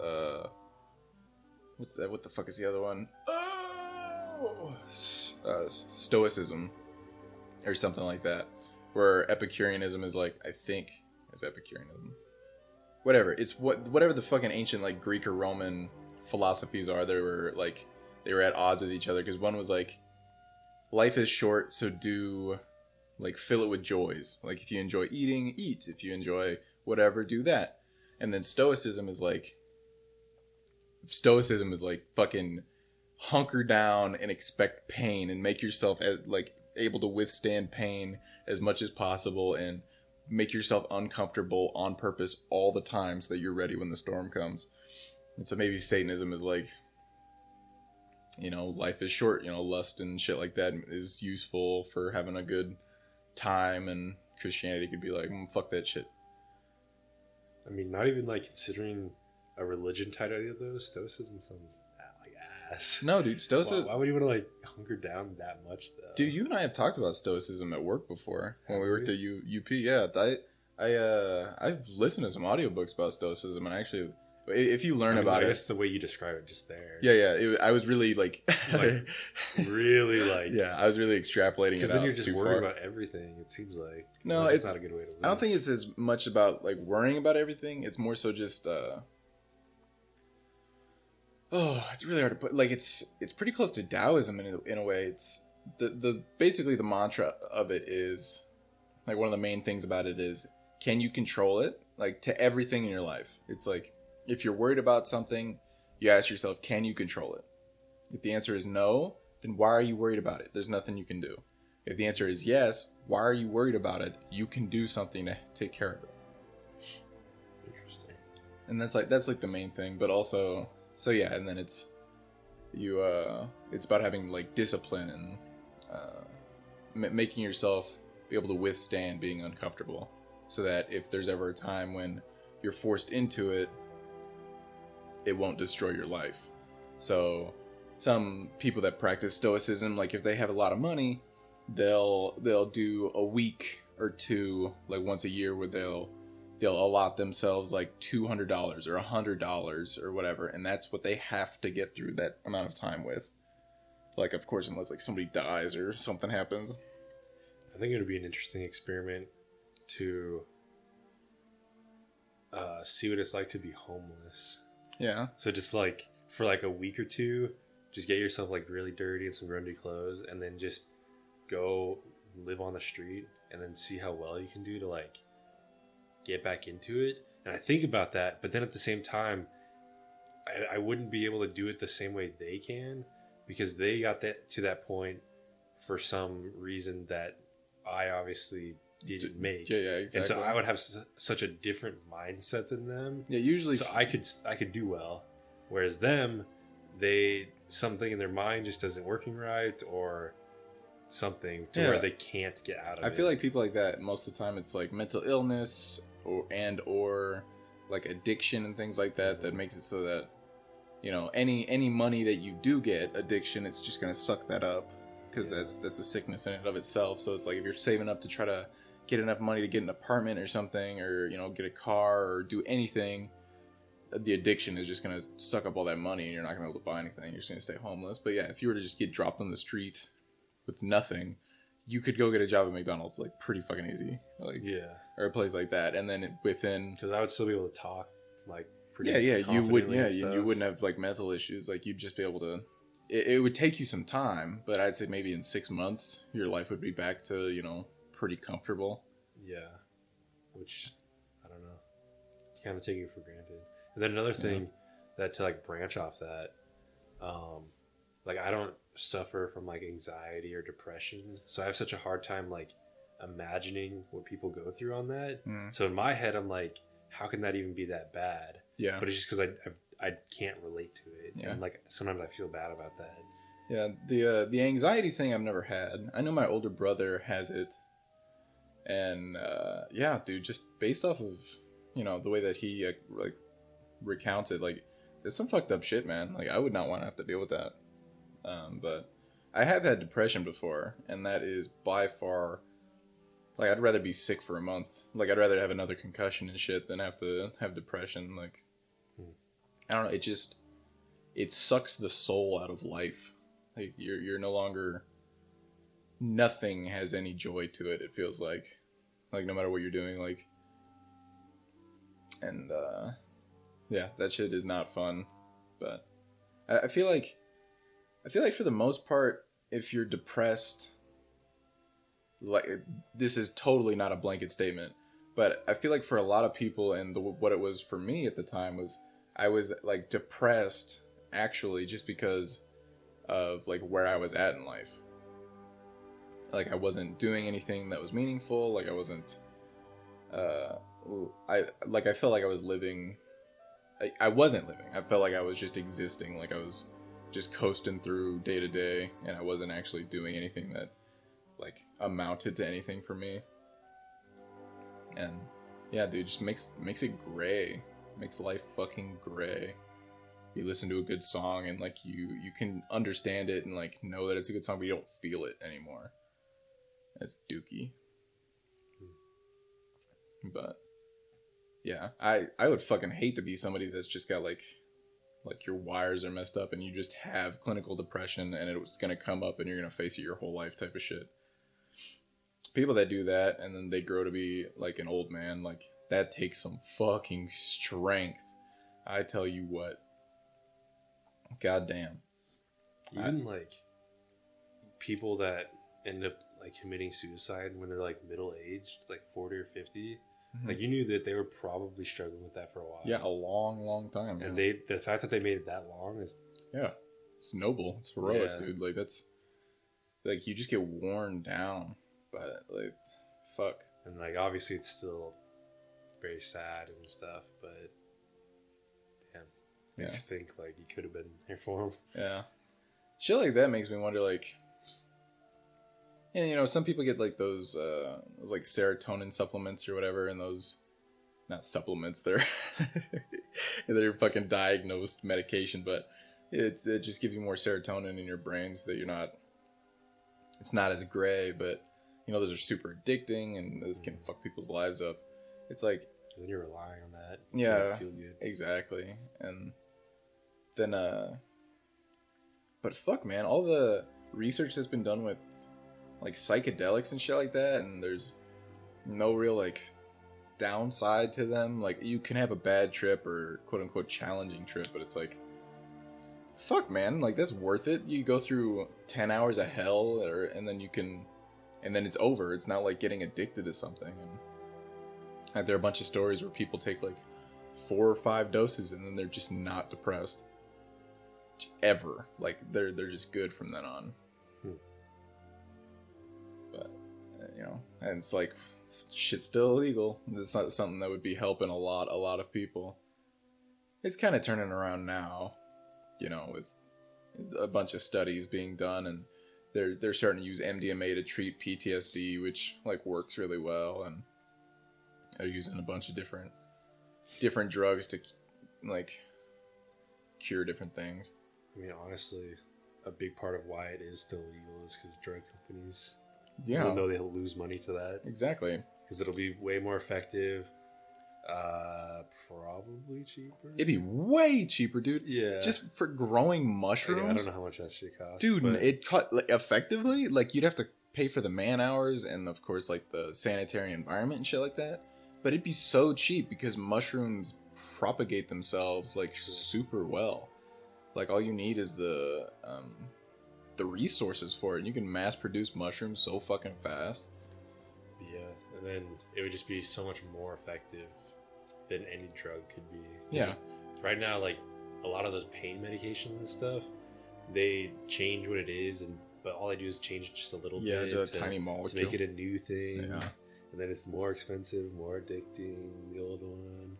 what's that? What the fuck is the other one? Oh, Stoicism or something like that. Where Epicureanism is like, I think is Epicureanism. Whatever. It's whatever the fucking ancient like Greek or Roman philosophies are. They were at odds with each other because one was like, life is short, so fill it with joys. Like if you enjoy eating, eat. If you enjoy whatever, do that. And then Stoicism is like fucking hunker down and expect pain and make yourself like able to withstand pain as much as possible and make yourself uncomfortable on purpose all the time so that you're ready when the storm comes. And so maybe Satanism is like, you know, life is short, you know, lust and shit like that is useful for having a good time, and Christianity could be like, fuck that shit. I mean, not even like considering a religion tied to either of those. Stoicism sounds like ass. No, dude, Stoicism. Why would you want to like hunker down that much though? Dude, you and I have talked about Stoicism at work before when we worked at UP. Yeah, I've listened to some audiobooks about Stoicism, and actually, if you learn about it, that's the way you describe it just there. Yeah. I was really like really like. Yeah, I was really extrapolating it. Because then you're just worried about everything. It seems like no, it's not a good way to live. I don't think it's as much about like worrying about everything. It's more so just. It's really hard to put. Like it's pretty close to Taoism in a way. It's the basically the mantra of it is like one of the main things about it is, can you control it? Like to everything in your life. It's like if you're worried about something, you ask yourself, can you control it? If the answer is no, then why are you worried about it? There's nothing you can do. If the answer is yes, why are you worried about it? You can do something to take care of it. Interesting. And that's like the main thing, but also. So yeah, and then it's about having like discipline and making yourself be able to withstand being uncomfortable, so that if there's ever a time when you're forced into it, it won't destroy your life. So some people that practice stoicism, like if they have a lot of money, they'll do a week or two, like once a year, where they'll allot themselves like $200 or $100 or whatever, and that's what they have to get through that amount of time with. Like, of course, unless like somebody dies or something happens. I think it would be an interesting experiment to see what it's like to be homeless. Yeah. So just like for like a week or two, just get yourself like really dirty and some grungy clothes, and then just go live on the street, and then see how well you can do to like get back into it. And I think about that, but then at the same time, I wouldn't be able to do it the same way they can, because they got that to that point for some reason that I obviously didn't make. Yeah, exactly. And so I would have such a different mindset than them. Yeah, usually. So I could do well, whereas them, something in their mind just isn't working right, or something to where they can't get out of it. I feel like people like that, most of the time it's like mental illness or like addiction and things like that makes it so that, you know, any money that you do get addiction, it's just going to suck that up, because that's a sickness in and of itself. So it's like if you're saving up to try to get enough money to get an apartment or something, or, you know, get a car or do anything, the addiction is just going to suck up all that money, and you're not going to be able to buy anything. You're just going to stay homeless. But yeah, if you were to just get dropped on the street with nothing, you could go get a job at McDonald's like pretty fucking easy, like, yeah, or a place like that, and then within, because I would still be able to talk like pretty you would, you wouldn't have like mental issues, like you'd just be able to. It would take you some time, but I'd say maybe in 6 months your life would be back to, you know, pretty comfortable. Yeah, which I don't know, you kind of take it for granted. And then another thing that to like branch off that, like I don't suffer from like anxiety or depression, so I have such a hard time like imagining what people go through on that. So in my head I'm like, how can that even be that bad? Yeah, but it's just because I can't relate to it. And like sometimes I feel bad about that. Yeah, the anxiety thing I've never had. I know my older brother has it, and yeah, dude, just based off of, you know, the way that he like recounts it, like it's some fucked up shit, man. Like I would not want to have to deal with that. But I have had depression before, and that is by far, like, I'd rather be sick for a month. Like, I'd rather have another concussion and shit than have to have depression. Like, I don't know, it sucks the soul out of life. Like, you're no longer, nothing has any joy to it, it feels like. Like, no matter what you're doing, like, and, yeah, that shit is not fun. But I feel like for the most part, if you're depressed, like, this is totally not a blanket statement, but I feel like for a lot of people, and what it was for me at the time was, I was like depressed actually just because of like where I was at in life. Like I wasn't doing anything that was meaningful. Like I wasn't, I felt like I was living. I wasn't living. I felt like I was just existing. Like I was just coasting through day to day, and I wasn't actually doing anything that like amounted to anything for me. And yeah, dude, just makes it gray. Makes life fucking gray. You listen to a good song and like you can understand it and like know that it's a good song, but you don't feel it anymore. It's dookie. But yeah, I would fucking hate to be somebody that's just got like your wires are messed up and you just have clinical depression and it's gonna come up and you're gonna face it your whole life type of shit. People that do that and then they grow to be like an old man, like that takes some fucking strength. I tell you what. Goddamn. Even like people that end up like committing suicide when they're like middle aged, like 40 or 50. Like you knew that they were probably struggling with that for a while. Yeah, a long time. And the fact that they made it that long is it's noble. It's heroic, dude. Like that's like you just get worn down by it. Like fuck. And like obviously it's still very sad and stuff, but damn, makes you think like you could have been there for him. Yeah, shit like that makes me wonder. Like, And, you know, some people get, like, those like, serotonin supplements or whatever, and those... Not supplements, they're... they're fucking diagnosed medication, but it just gives you more serotonin in your brain so that you're not... It's not as gray, but, you know, those are super addicting, and those can fuck people's lives up. It's like... Then you're relying on that. Yeah, feel good. exactly. And then, but fuck, man, all the research that's been done with, like, psychedelics and shit like that, and there's no real, like, downside to them. Like, you can have a bad trip or quote-unquote challenging trip, but it's like, fuck, man, like, that's worth it. You go through 10 hours of hell, and then you can, and then it's over. It's not like getting addicted to something. And there are a bunch of stories where people take, like, 4 or 5 doses, and then they're just not depressed. Ever. Like, they're just good from then on. But, you know, and it's like, shit's still illegal. It's not something that would be helping a lot of people. It's kind of turning around now, you know, with a bunch of studies being done, and they're starting to use MDMA to treat PTSD, which, like, works really well, and they're using a bunch of different drugs to, like, cure different things. I mean, honestly, a big part of why it is still illegal is because drug companies, Yeah. even though they'll lose money to that, Exactly. because it'll be way more effective, probably cheaper. It'd be way cheaper, dude. Yeah. Just for growing mushrooms. I don't know how much that shit costs. Dude, but it cut, like, effectively, like, you'd have to pay for the man hours and, of course, like, the sanitary environment and shit like that. But it'd be so cheap because mushrooms propagate themselves, like, super well. Like, all you need is the resources for it. And you can mass produce mushrooms so fucking fast. Yeah, and then it would just be so much more effective than any drug could be. Yeah. Right now, like, a lot of those pain medications and stuff, they change what it is, but all they do is change it just a little Yeah, bit. just a tiny molecule. To make it a new thing. Yeah. And then it's more expensive, more addicting, the old one.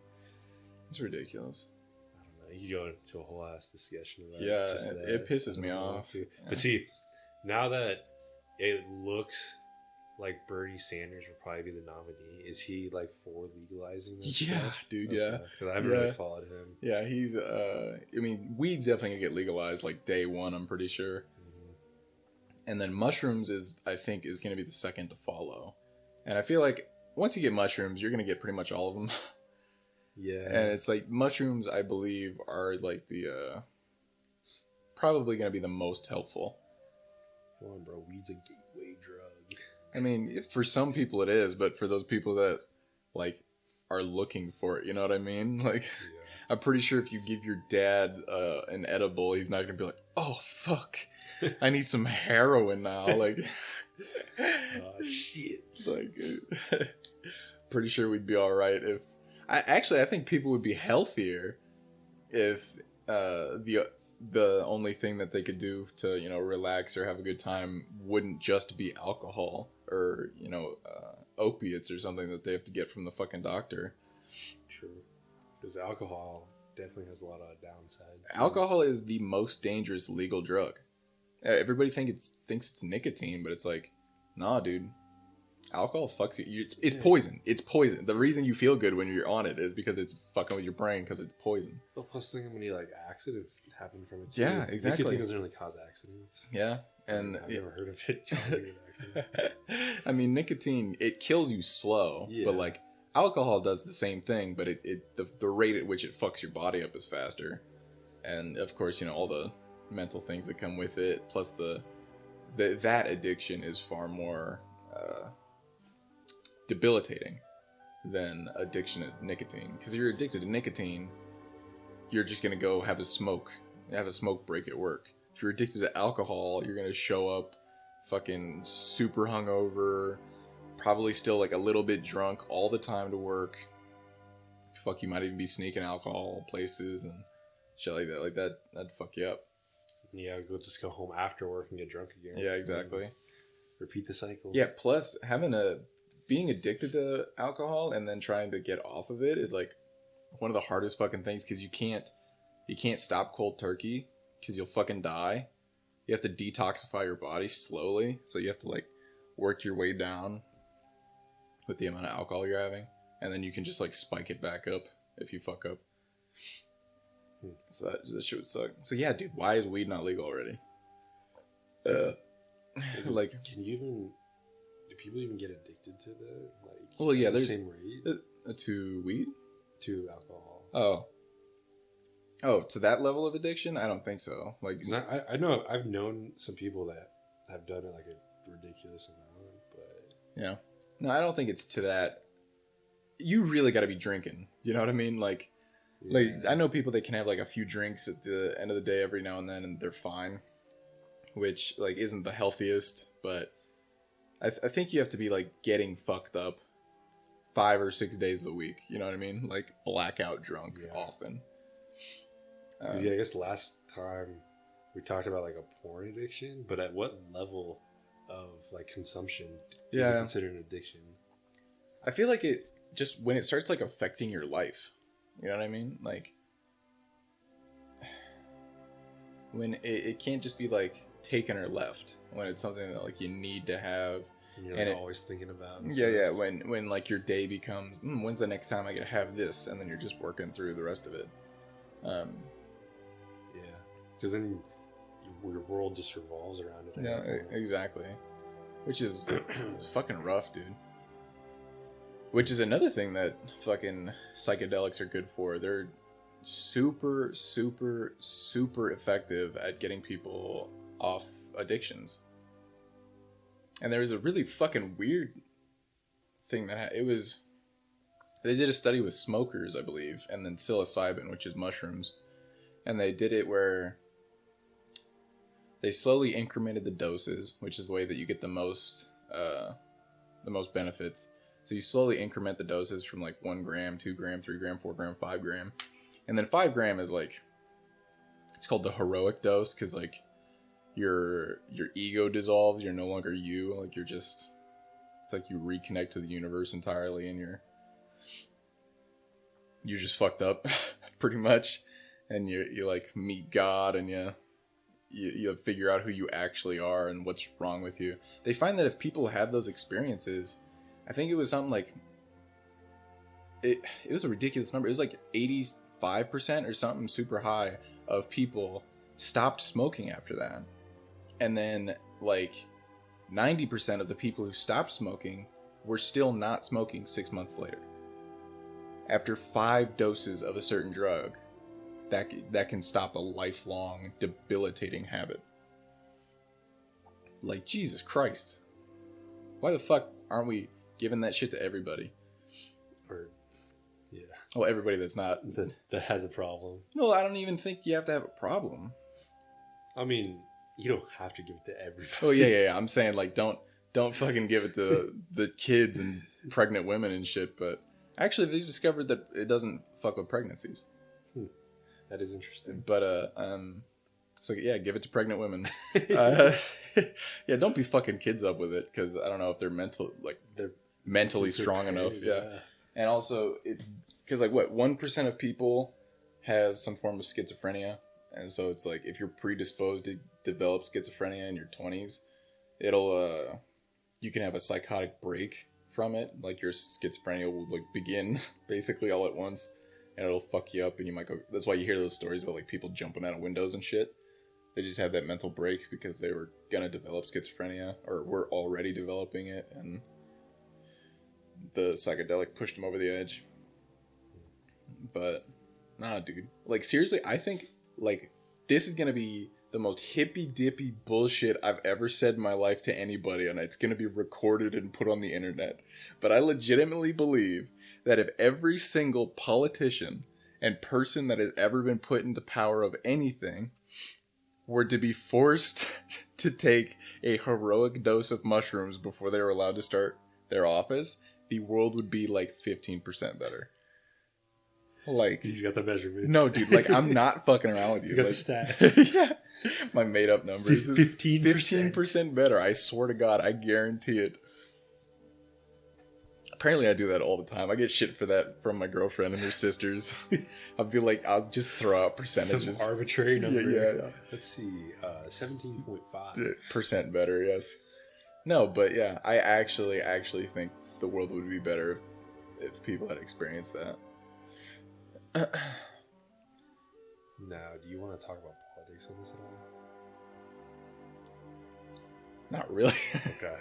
It's ridiculous. I don't know. You could go into a whole ass discussion about Yeah, just that. it pisses I me don't off. want to. Yeah. But see, now that it looks like Bernie Sanders would probably be the nominee, is he, like, for legalizing that Yeah, stuff? dude, Okay. yeah. 'Cause I haven't really followed him. Yeah, he's, I mean, weed's definitely gonna get legalized, like, day one, I'm pretty sure. Mm-hmm. And then mushrooms I think, is gonna be the second to follow. And I feel like, once you get mushrooms, you're gonna get pretty much all of them. Yeah. And it's like, mushrooms, I believe, are, like, the, probably gonna be the most helpful. Come on, bro. Weed's a gateway drug. I mean, for some people it is, but for those people that, like, are looking for it, you know what I mean? Like, Yeah. I'm pretty sure if you give your dad an edible, he's not gonna be like, "Oh fuck, I need some heroin now." Like, Oh, shit. like, pretty sure we'd be all right if. I think people would be healthier if the only thing that they could do to, you know, relax or have a good time wouldn't just be alcohol or, you know, opiates or something that they have to get from the fuking doctor. True. Because alcohol definitely has a lot of downsides. Alcohol is the most dangerous legal drug. Everybody thinks it's nicotine, but it's like, nah, dude. Alcohol fucks you. It's poison. It's poison. The reason you feel good when you're on it is because it's fucking with your brain because it's poison. Well, plus think how many, like, accidents happen from it. Yeah, too. exactly. Nicotine doesn't really cause accidents. Yeah, and I've never heard of it causing an accident. I mean, nicotine, it kills you slow, Yeah. but, like, alcohol does the same thing, but the rate at which it fucks your body up is faster. And of course, you know, all the mental things that come with it, plus that addiction is far more debilitating than addiction to nicotine. Because if you're addicted to nicotine, you're just gonna go have a smoke break at work. If you're addicted to alcohol, you're gonna show up fucking super hungover, probably still, like, a little bit drunk all the time to work. Fuck, you might even be sneaking alcohol places and shit like that. Like, that'd fuck you up. Yeah, just go home after work and get drunk again. Yeah, exactly. Repeat the cycle. Yeah, plus being addicted to alcohol and then trying to get off of it is, like, one of the hardest fucking things, because you can't stop cold turkey because you'll fucking die. You have to detoxify your body slowly, so you have to, like, work your way down with the amount of alcohol you're having, and then you can just like spike it back up if you fuck up. So that shit would suck. So yeah, dude, why is weed not legal already? Like, do people even get addicted to that? Like, well, yeah, the there's same rate to weed, to alcohol. Oh, to that level of addiction? I don't think so. Like, 'Cause I know I've known some people that have done it like a ridiculous amount, but yeah, no, I don't think it's to that. You really got to be drinking. You know what I mean? Like, I know people that can have like a few drinks at the end of the day every now and then, and they're fine, which like isn't the healthiest, but I think you have to be like getting fucked up 5 or 6 days a week. You know what I mean? Like blackout drunk often. I guess last time we talked about like a porn addiction, but at what level of like consumption is it considered an addiction? I feel like it just when it starts like affecting your life. You know what I mean? Like when it can't just be like taken or left. When it's something that like you need to have. And you're always thinking about. Yeah. When like your day becomes, when's the next time I get to have this, and then you're just working through the rest of it. Because then your world just revolves around it. Yeah, exactly. Which is fucking rough, dude. Which is another thing that fucking psychedelics are good for. They're super, super, super effective at getting people off addictions. And there was a really fucking weird thing that they did a study with smokers, I believe, and then psilocybin, which is mushrooms. And they did it where they slowly incremented the doses, which is the way that you get the most benefits. So you slowly increment the doses from like 1 gram, 2 gram, 3 gram, 4 gram, 5 gram. And then 5 gram is like, it's called the heroic dose, because like your ego dissolves, you're no longer you, like you're just, it's like you reconnect to the universe entirely, and you're just fucked up pretty much, and you like meet God, and you figure out who you actually are and what's wrong with you. They find that if people have those experiences, I think it was something like it was a ridiculous number. It was like 85% or something super high of people stopped smoking after that. And then like 90% of the people who stopped smoking were still not smoking 6 months later. After 5 doses of a certain drug, that can stop a lifelong debilitating habit. Like, Jesus Christ. Why the fuck aren't we giving that shit to everybody? Or, yeah. Well, everybody that's not... That has a problem. No, I don't even think you have to have a problem. I mean, you don't have to give it to everybody. Oh, yeah. I'm saying, like, don't fucking give it to the kids and pregnant women and shit, but actually they discovered that it doesn't fuck with pregnancies. That is interesting. But, so yeah, give it to pregnant women. Yeah, don't be fucking kids up with it, because I don't know if they're mentally strong enough. Yeah. And also, it's, because like what, 1% of people have some form of schizophrenia. And so it's like, if you're predisposed to develop schizophrenia in your 20s, you can have a psychotic break from it. Like your schizophrenia will like begin basically all at once. And it'll fuck you up, and you might go... That's why you hear those stories about, like, people jumping out of windows and shit. They just had that mental break because they were gonna develop schizophrenia, or were already developing it, and the psychedelic pushed them over the edge. But, nah, dude. Like, seriously, I think, like, this is gonna be the most hippy-dippy bullshit I've ever said in my life to anybody, and it's gonna be recorded and put on the internet. But I legitimately believe that if every single politician and person that has ever been put into power of anything were to be forced to take a heroic dose of mushrooms before they were allowed to start their office, the world would be like 15% better. Like, he's got the measurements. No, dude, like, I'm not fucking around with you. He's got like, the stats. Yeah. My made up numbers. 15% better. I swear to God, I guarantee it. Apparently I do that all the time. I get shit for that from my girlfriend and her sisters. I'll be like, I'll just throw out percentages. Some arbitrary number. Yeah. Let's see, 17.5. Percent better, yes. No, but yeah, I actually think the world would be better if people had experienced that. Now, do you want to talk about politics on this at all? Not really. Okay.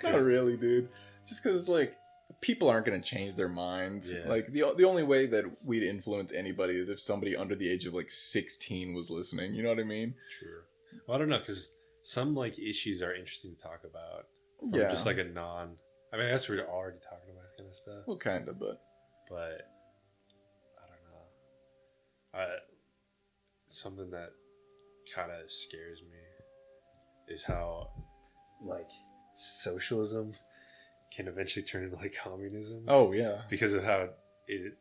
Not really, dude. Just because it's like people aren't going to change their minds. Yeah. Like the only way that we'd influence anybody is if somebody under the age of like 16 was listening. You know what I mean? True. Well, I don't know, because some like issues are interesting to talk about. From just like a non. I mean, I guess we're already talking about that kind of stuff. Well, kind of, but I don't know. Something that kind of scares me is how like socialism can eventually turn into like communism. Oh yeah, because of how it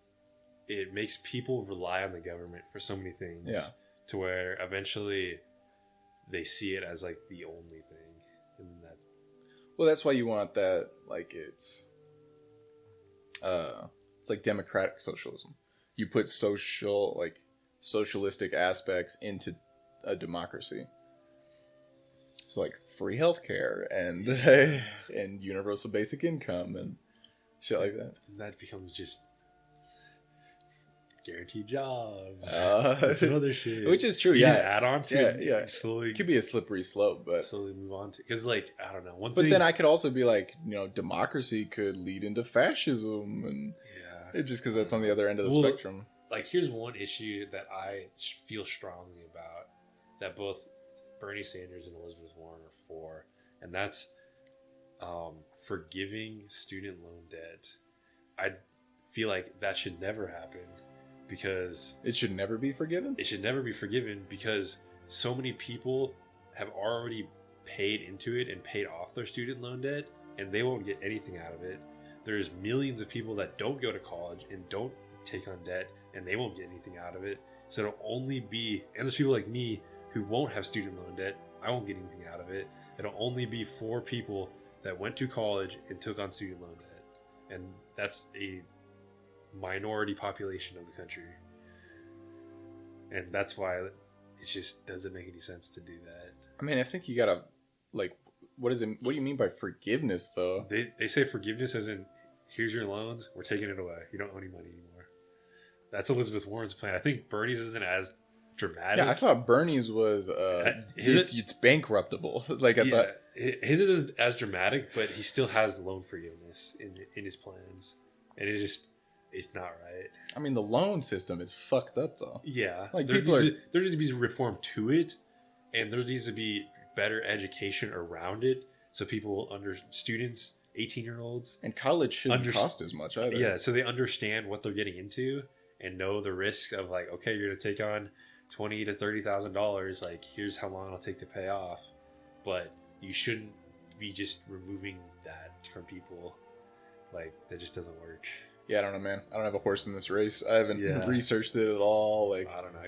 makes people rely on the government for so many things. Yeah. To where eventually they see it as like the only thing, and that. Well, that's why you want that. Like it's like democratic socialism. You put socialistic aspects into a democracy. So like free healthcare and and universal basic income and shit like that. That becomes just guaranteed jobs. Some other shit, which is true. You yeah, just add on to it. Yeah. Slowly, it could be a slippery slope, but slowly move on to, because like I don't know. But then I could also be like, democracy could lead into fascism, and just because that's on the other end of the spectrum. Like, here's one issue that I feel strongly about that both Bernie Sanders and Elizabeth Warren are for, and that's forgiving student loan debt. I feel like that should never happen, because it should never be forgiven. It should never be forgiven because so many people have already paid into it and paid off their student loan debt, and they won't get anything out of it. There's millions of people that don't go to college and don't take on debt, and they won't get anything out of it. So it'll only be, and there's people like me who won't have student loan debt. I won't get anything out of it. It'll only be for people that went to college and took on student loan debt. And that's a minority population of the country. And that's why it just doesn't make any sense to do that. I mean, I think you gotta, like, what do you mean by forgiveness, though? They say forgiveness as in, here's your loans, we're taking it away. You don't owe any money anymore. That's Elizabeth Warren's plan. I think Bernie's isn't as dramatic. Yeah, I thought Bernie's was it's bankruptable. Like I thought his isn't as dramatic, but he still has loan forgiveness in his plans, and it's not right. I mean, the loan system is fucked up, though. Yeah, like there needs to be reform to it, and there needs to be better education around it, so students, 18-year-olds, and college shouldn't cost as much either. Yeah, so they understand what they're getting into and know the risks of, like, okay, you're going to take on $20,000 to $30,000. Like, here's how long it'll take to pay off. But you shouldn't be just removing that from people. Like, that just doesn't work. Yeah, I don't know, man. I don't have a horse in this race. I haven't researched it at all. Like, I don't know.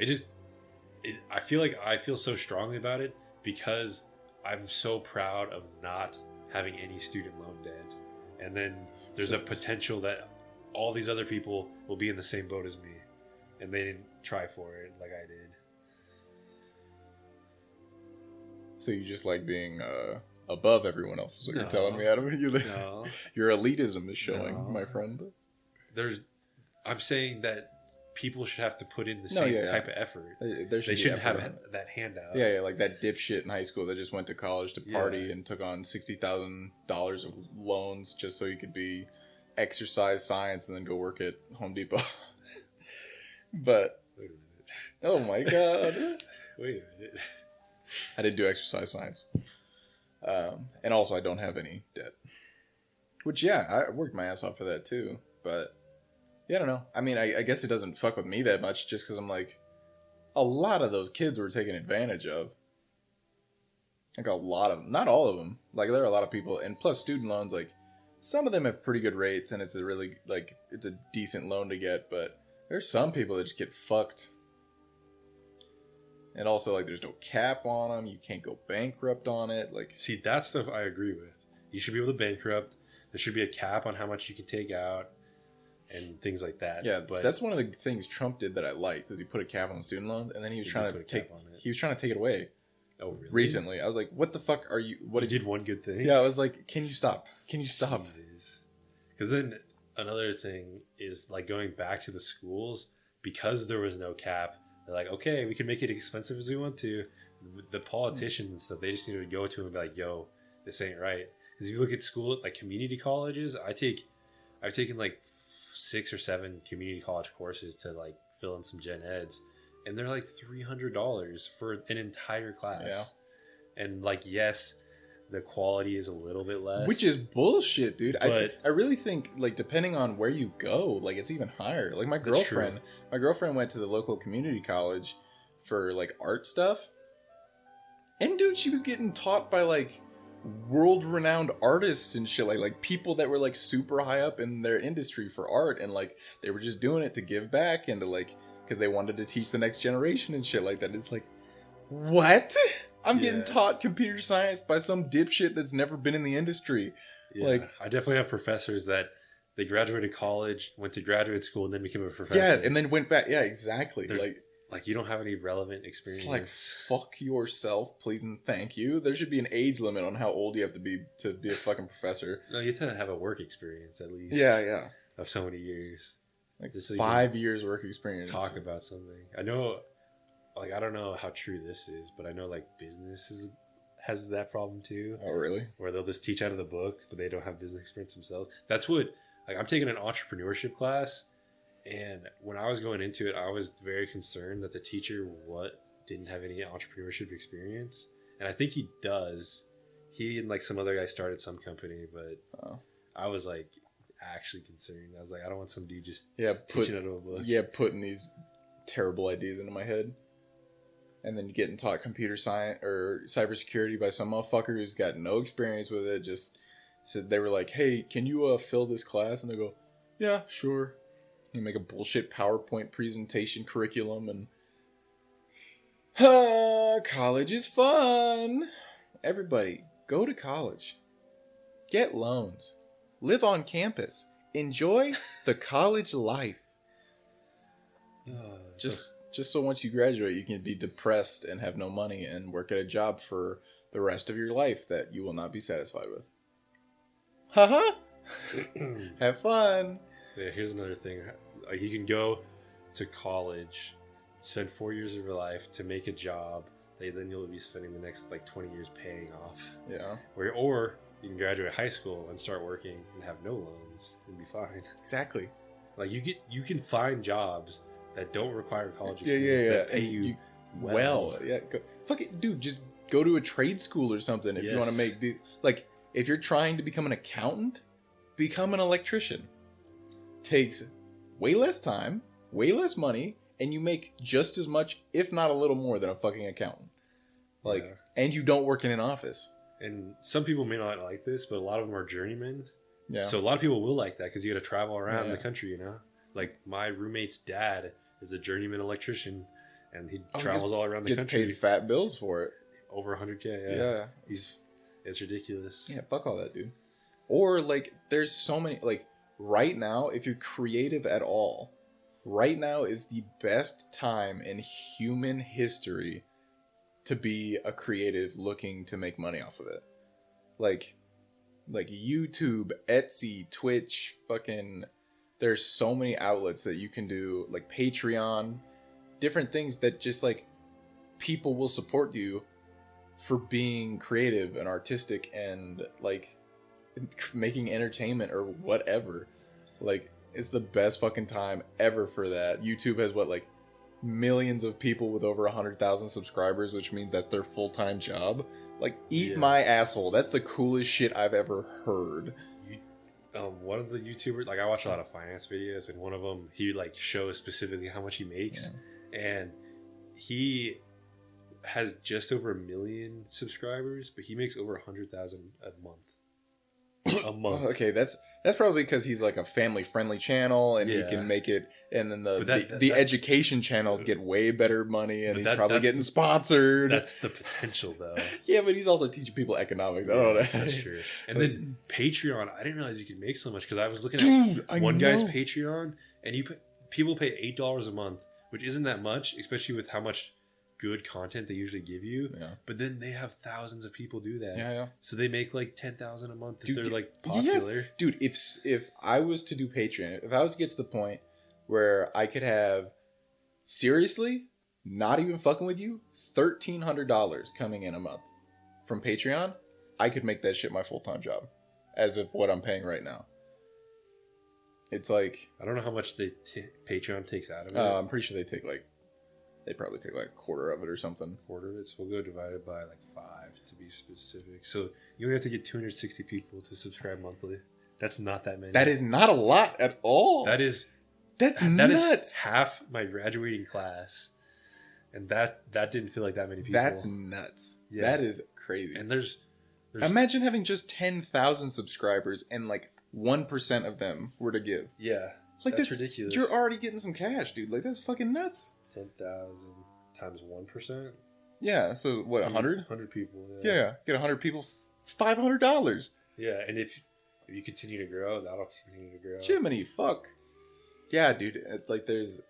I feel so strongly about it because I'm so proud of not having any student loan debt. And then there's a potential that all these other people will be in the same boat as me, and they didn't try for it like I did. So you just like being above everyone else is what you're telling me, Adam? No. Your elitism is showing, my friend. I'm saying that people should have to put in the same type of effort. They shouldn't have that handout. Yeah, like that dipshit in high school that just went to college to party and took on $60,000 of loans just so he could be exercise science and then go work at Home Depot. But wait a minute. Oh my god. Wait a minute. I didn't do exercise science. And also I don't have any debt. Which I worked my ass off for that too. But yeah, I don't know. I mean, I guess it doesn't fuck with me that much just because I'm like, a lot of those kids were taken advantage of. Like a lot of them. Not all of them. Like there are a lot of people. And plus student loans, like some of them have pretty good rates and it's a decent loan to get. But there's some people that just get fucked. And also, like, there's no cap on them. You can't go bankrupt on it. Like, see, that stuff I agree with. You should be able to bankrupt. There should be a cap on how much you can take out and things like that. Yeah, but that's one of the things Trump did that I liked, is he put a cap on student loans, and then he was trying to take it away. Oh, really? Recently. I was like, what the fuck are you... What You did one good thing? Yeah, I was like, can you stop? Can you stop? Because then another thing is like going back to the schools, because there was no cap, they're like, okay, we can make it expensive as we want to. The politicians and stuff, they just need to go to them and be like, yo, this ain't right. Because if you look at school, like community colleges, I've taken like 6 or 7 community college courses to like fill in some gen eds, and they're like $300 for an entire class. Yeah. And like, yes, the quality is a little bit less, which is bullshit, dude. But I really think, like, depending on where you go, like, it's even higher. Like, my girlfriend went to the local community college for like art stuff, and dude, she was getting taught by like world-renowned artists and shit, like people that were like super high up in their industry for art, and like they were just doing it to give back and to like, because they wanted to teach the next generation and shit like that. It's like, what? I'm getting taught computer science by some dipshit that's never been in the industry. Yeah, like, I definitely have professors that they graduated college, went to graduate school, and then became a professor. Yeah, and then went back. Yeah, exactly. Like you don't have any relevant experience. It's like, fuck yourself, please and thank you. There should be an age limit on how old you have to be a fucking professor. No, you have to have a work experience at least. Yeah. Of so many years. Like so 5 years work experience. Talk about something. I know, like, I don't know how true this is, but I know like business has that problem too. Oh, really? Where they'll just teach out of the book, but they don't have business experience themselves. That's what, like, I'm taking an entrepreneurship class. And when I was going into it, I was very concerned that the teacher didn't have any entrepreneurship experience. And I think he does. He and like some other guy started some company, but I was like actually concerned. I was like, I don't want some dude just teaching out of a book. Yeah, putting these terrible ideas into my head. And then getting taught computer science or cybersecurity by some motherfucker who's got no experience with it. Just said, they were like, hey, can you fill this class? And they go, yeah, sure. You make a bullshit PowerPoint presentation curriculum, and college is fun. Everybody, go to college. Get loans. Live on campus. Enjoy the college life. Just so once you graduate, you can be depressed and have no money and work at a job for the rest of your life that you will not be satisfied with. Haha. Have fun. Yeah, here's another thing. Like, you can go to college, spend 4 years of your life to make a job that then you'll be spending the next like 20 years paying off. Yeah. Or you can graduate high school and start working and have no loans and be fine. Exactly. Like you can find jobs that don't require college experience that pay you well. Yeah. Fuck it, dude. Just go to a trade school or something if you want to make. Like, if you're trying to become an accountant, become an electrician. Takes way less time, way less money, and you make just as much, if not a little more, than a fucking accountant. Like, and you don't work in an office. And some people may not like this, but a lot of them are journeymen. Yeah. So a lot of people will like that because you got to travel around the country, you know? Like, my roommate's dad is a journeyman electrician, and he travels all around the country. Get paid fat bills for it. Over $100K, yeah. It's ridiculous. Yeah, fuck all that, dude. Or, like, there's so many, like, right now, if you're creative at all, right now is the best time in human history to be a creative looking to make money off of it. Like YouTube, Etsy, Twitch, fucking, there's so many outlets that you can do, like Patreon, different things that just, like, people will support you for being creative and artistic and, like, making entertainment or whatever. Like, it's the best fucking time ever for that. YouTube has millions of people with over 100,000 subscribers, which means that's their full-time job. Like, eat my asshole. That's the coolest shit I've ever heard. One of the YouTubers, like, I watch a lot of finance videos, and one of them, he like shows specifically how much he makes, and he has just over 1 million subscribers, but he makes over 100,000 a month. A month. Okay, that's probably because he's like a family-friendly channel, and he can make it. And then the education channels get way better money, and he's probably getting sponsored. That's the potential, though. Yeah, but he's also teaching people economics. I don't know. That's true. And then Patreon, I didn't realize you could make so much because I was looking at one guy's Patreon, and people pay $8 a month, which isn't that much, especially with how much good content they usually give you. Yeah. But then they have thousands of people do that. Yeah. So they make like 10,000 a month if Dude, they're like yes. popular. Dude, if I was to do Patreon, if I was to get to the point where I could have, seriously, not even fucking with you, $1,300 coming in a month from Patreon, I could make that shit my full-time job, as of what I'm paying right now. It's like, I don't know how much Patreon takes out of it. I'm pretty sure they probably take like a quarter of it or something. Quarter of it, so we'll go divide it by like 5 to be specific. So you only have to get 260 people to subscribe monthly. That's not that many. That is not a lot at all. That's nuts. That is half my graduating class, and that didn't feel like that many people. That's nuts. Yeah. That is crazy. And there's imagine having just 10,000 subscribers and like 1% of them were to give. Yeah, like that's ridiculous. You're already getting some cash, dude. Like that's fucking nuts. 10,000 times 1%. Yeah, so what? 100? 100 people. Yeah, get 100 people, $500. Yeah, and if you continue to grow, that'll continue to grow. Jiminy fuck. Yeah, dude. Like, there's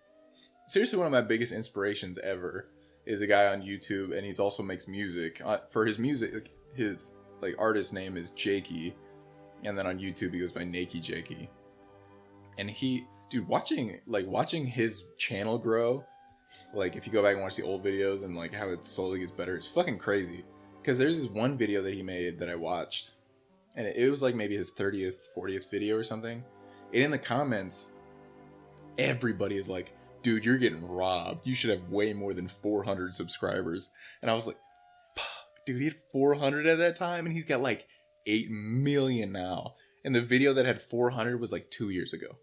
seriously one of my biggest inspirations ever is a guy on YouTube, and he's also makes music. For his music, his like artist name is Jakey, and then on YouTube he goes by NakeyJakey. And he, dude, watching his channel grow, like if you go back and watch the old videos and like how it slowly gets better, it's fucking crazy. Because there's this one video that he made that I watched, and it was like maybe his 30th, 40th video or something. And in the comments, everybody is like, dude, you're getting robbed. You should have way more than 400 subscribers. And I was like, fuck, dude, he had 400 at that time, and he's got like 8 million now. And the video that had 400 was like 2 years ago.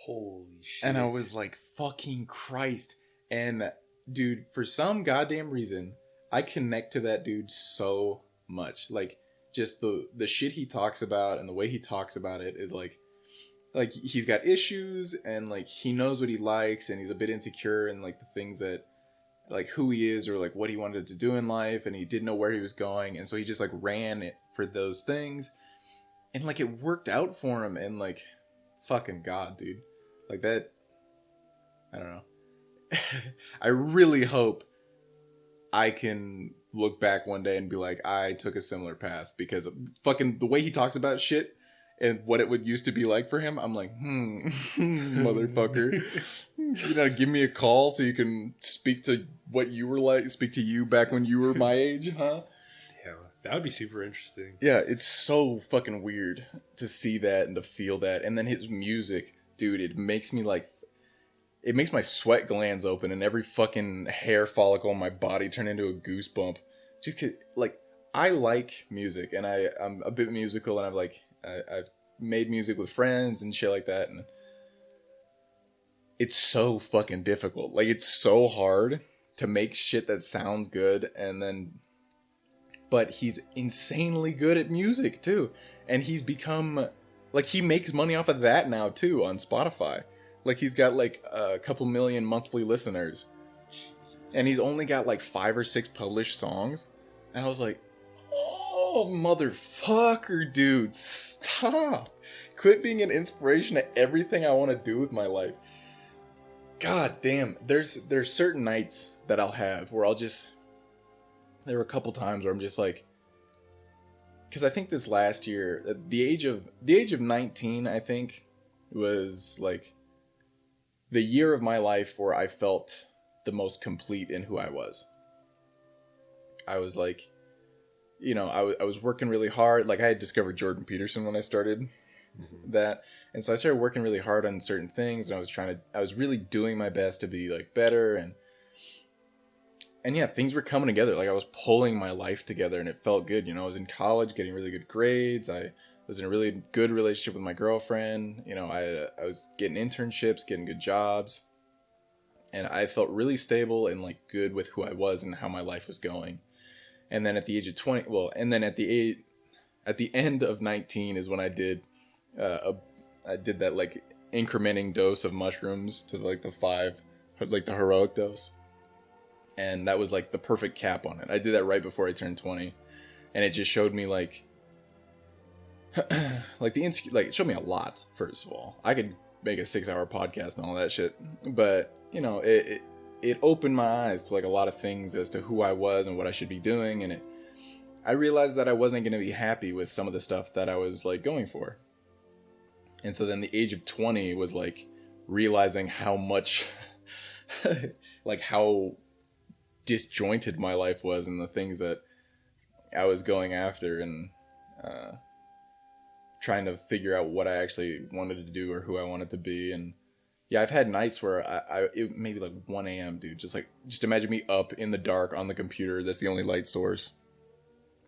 Holy shit. And I was like, fucking Christ. And dude, for some goddamn reason, I connect to that dude so much. Like, just the shit he talks about and the way he talks about it is like he's got issues, and like he knows what he likes, and he's a bit insecure in like the things that, like who he is or like what he wanted to do in life, and he didn't know where he was going, and so he just like ran it for those things, and like it worked out for him, and like fucking God, dude, like that, I don't know. I really hope I can look back one day and be like, I took a similar path, because fucking the way he talks about shit and what it would used to be like for him, I'm like, motherfucker. You know, give me a call so you can speak to what you were like, speak to you back when you were my age, huh? Yeah, that would be super interesting. Yeah, it's so fucking weird to see that and to feel that. And then his music, dude, it makes me like, it makes my sweat glands open and every fucking hair follicle in my body turn into a goosebump. Just 'cause, like, I like music, and I'm a bit musical, and I've made music with friends and shit like that, and it's so fucking difficult. Like, it's so hard to make shit that sounds good, but he's insanely good at music too, and he's become, like, he makes money off of that now too on Spotify. Like, he's got like a couple million monthly listeners, and he's only got like 5 or 6 published songs, and I was like, oh, motherfucker, dude, stop. Quit being an inspiration to everything I want to do with my life. God damn. There's certain nights that I'll have where there were a couple times where I'm just like, because I think this last year, the age of 19, I think, was like the year of my life where I felt the most complete in who I was. I was like, you know, I was working really hard. Like, I had discovered Jordan Peterson when I started that. And so I started working really hard on certain things, and I was really doing my best to be like better. And yeah, things were coming together. Like, I was pulling my life together, and it felt good. You know, I was in college getting really good grades. I was in a really good relationship with my girlfriend. You know, I was getting internships, getting good jobs. And I felt really stable and like good with who I was and how my life was going. And then at the age of 20, at the end of 19 is when I did that like incrementing dose of mushrooms to like the heroic dose. And that was like the perfect cap on it. I did that right before I turned 20. And it just showed me like it showed me a lot, first of all. I could make a 6-hour podcast and all that shit. But, you know, it opened my eyes to like a lot of things as to who I was and what I should be doing, and I realized that I wasn't going to be happy with some of the stuff that I was like going for. And so then the age of 20 was like realizing how much like how disjointed my life was and the things that I was going after, and trying to figure out what I actually wanted to do or who I wanted to be. And yeah, I've had nights where it maybe like 1 a.m., dude, just imagine me up in the dark on the computer. That's the only light source.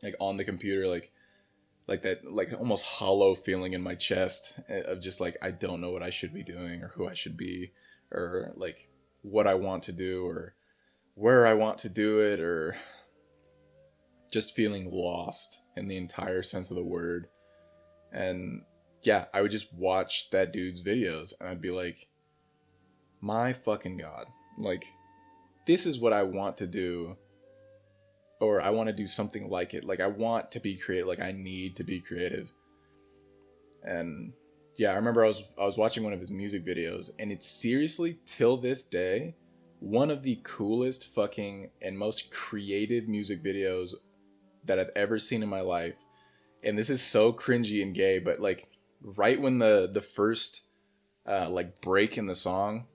Like on the computer, like that, like almost hollow feeling in my chest of just like, I don't know what I should be doing or who I should be or like what I want to do or where I want to do it, or just feeling lost in the entire sense of the word. And yeah, I would just watch that dude's videos and I'd be like, my fucking God, like, this is what I want to do, or I want to do something like it. Like, I want to be creative. Like, I need to be creative. And yeah, I remember I was watching one of his music videos, and it's seriously, till this day, one of the coolest fucking and most creative music videos that I've ever seen in my life. And this is so cringy and gay, but like right when the first like break in the song,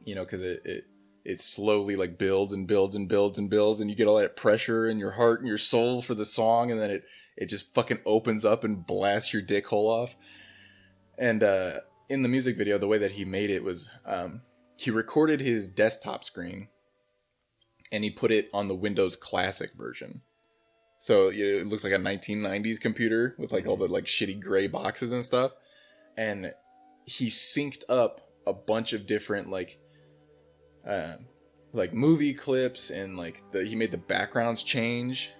you know, because it slowly like builds and builds and builds and builds, and you get all that pressure in your heart and your soul for the song, and then it just fucking opens up and blasts your dick hole off. And in the music video, the way that he made it was he recorded his desktop screen and he put it on the Windows Classic version. So it looks like a 1990s computer with like all the like shitty gray boxes and stuff. And he synced up a bunch of different like movie clips, and like he made the backgrounds change.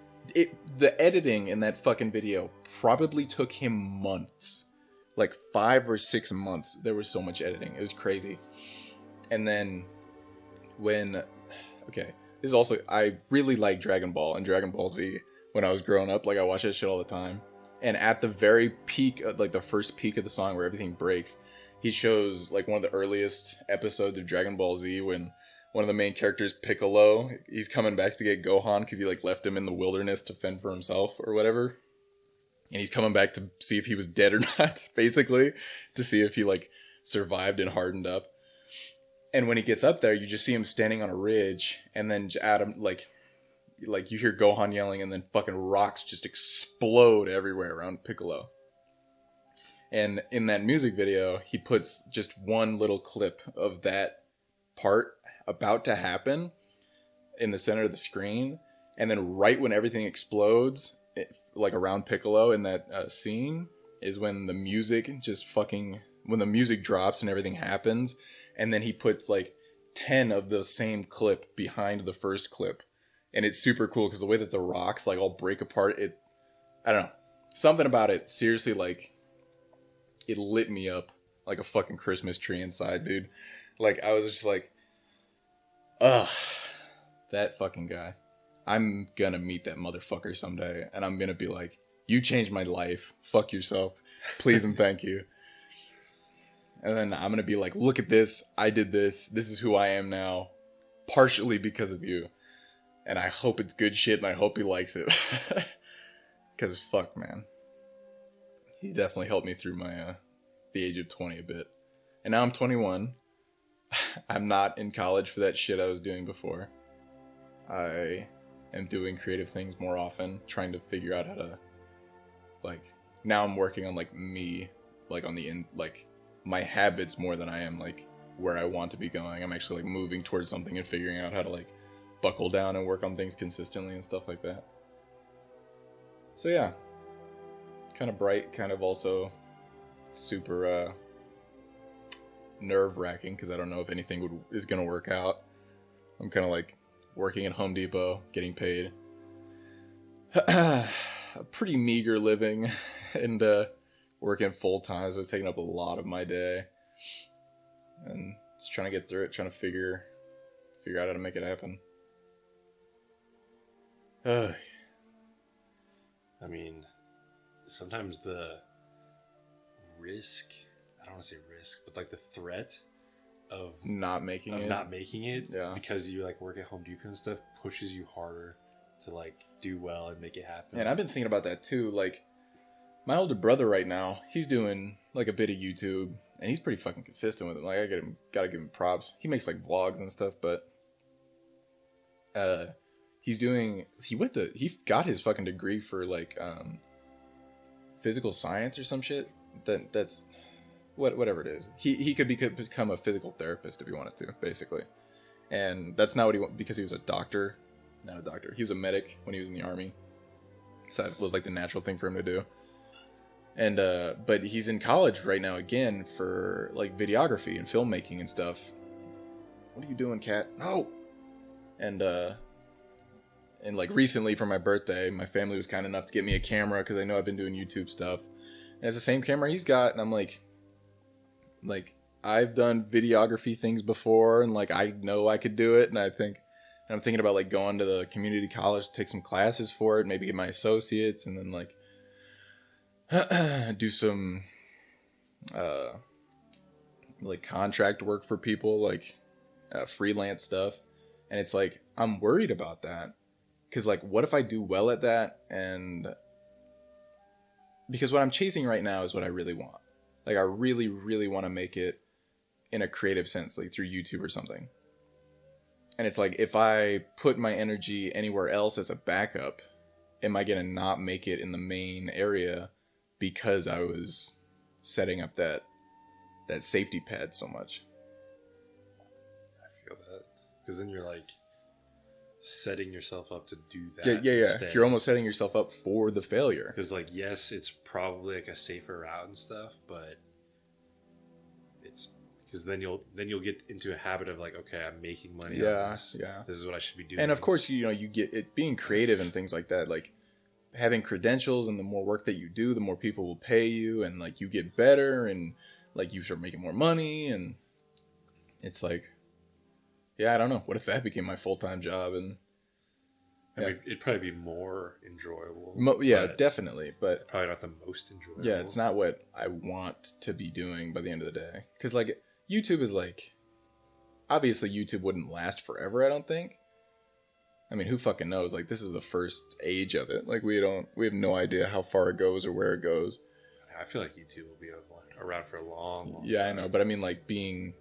The editing in that fucking video probably took him months, like 5 or 6 months. There was so much editing. It was crazy. And then this is also, I really like Dragon Ball and Dragon Ball Z when I was growing up. Like, I watched that shit all the time. And at the very peak, like the first peak of the song where everything breaks, he shows like one of the earliest episodes of Dragon Ball Z when one of the main characters, Piccolo, he's coming back to get Gohan because he like left him in the wilderness to fend for himself or whatever. And he's coming back to see if he was dead or not, basically, to see if he like survived and hardened up. And when he gets up there, you just see him standing on a ridge, and then Adam, like you hear Gohan yelling, and then fucking rocks just explode everywhere around Piccolo. And in that music video, he puts just one little clip of that part about to happen in the center of the screen. And then right when everything explodes, like around Piccolo in that scene, is when the music when the music drops and everything happens. And then he puts like 10 of the same clip behind the first clip. And it's super cool because the way that the rocks like all break apart, I don't know. Something about it, seriously, like, it lit me up like a fucking Christmas tree inside, dude. Like, I was just like, ugh, that fucking guy. I'm gonna meet that motherfucker someday, and I'm gonna be like, you changed my life. Fuck yourself. Please and thank you. And then I'm gonna be like, look at this. I did this. This is who I am now. Partially because of you. And I hope it's good shit, and I hope he likes it. Because fuck, man. He definitely helped me through my the age of 20 a bit. And now I'm 21. I'm not in college for that shit I was doing before. I am doing creative things more often, trying to figure out how to, like, now I'm working on, like, me, like, on the, like, my habits more than I am, like, where I want to be going. I'm actually, like, moving towards something and figuring out how to, like, buckle down and work on things consistently and stuff like that. So, yeah. Kind of bright, kind of also super nerve-wracking, because I don't know if anything is going to work out. I'm kind of like working at Home Depot, getting paid a pretty meager living, and working full-time, so it's taking up a lot of my day. And just trying to get through it, trying to figure out how to make it happen. I mean, sometimes the risk, I don't want to say risk, but like the threat of not making it. Yeah. Because you like work at Home Depot and stuff pushes you harder to like do well and make it happen. And I've been thinking about that too. Like my older brother right now, he's doing like a bit of YouTube and he's pretty fucking consistent with it. Like gotta give him props. He makes like vlogs and stuff, but he got his fucking degree for like physical science or some shit. That's whatever it is. He could become a physical therapist if he wanted to, basically. And that's not what he wanted because he was a doctor. Not a doctor. He was a medic when he was in the army. So that was like the natural thing for him to do. And but he's in college right now again for like videography and filmmaking and stuff. What are you doing, cat? No. And like recently for my birthday, my family was kind enough to get me a camera because I know I've been doing YouTube stuff. And it's the same camera he's got, and I'm like I've done videography things before, and like I know I could do it, and I'm thinking about like going to the community college to take some classes for it, maybe get my associates, and then like do some like contract work for people, like freelance stuff. And it's like I'm worried about that because like what if I do well at that? And because what I'm chasing right now is what I really want. Like I really, really want to make it in a creative sense, like through YouTube or something. And it's like, if I put my energy anywhere else as a backup, am I going to not make it in the main area because I was setting up that safety pad so much? I feel that. Because then you're like setting yourself up to do that. Yeah. Instead. You're almost setting yourself up for the failure. Because like, yes, it's probably like a safer route and stuff, but it's because then you'll get into a habit of like, okay, I'm making money. Yeah. This is what I should be doing. And of course, you get it being creative and things like that, like having credentials, and the more work that you do, the more people will pay you, and like you get better, and like you start making more money, and it's like, yeah, I don't know. What if that became my full-time job? And I mean, it'd probably be more enjoyable. Definitely, but probably not the most enjoyable. Yeah, it's not what I want to be doing by the end of the day. Because like YouTube is like, obviously YouTube wouldn't last forever, I don't think. I mean, who fucking knows? Like, this is the first age of it. Like, we have no idea how far it goes or where it goes. I feel like YouTube will be around for a long time. Yeah, I know, but I mean, like, being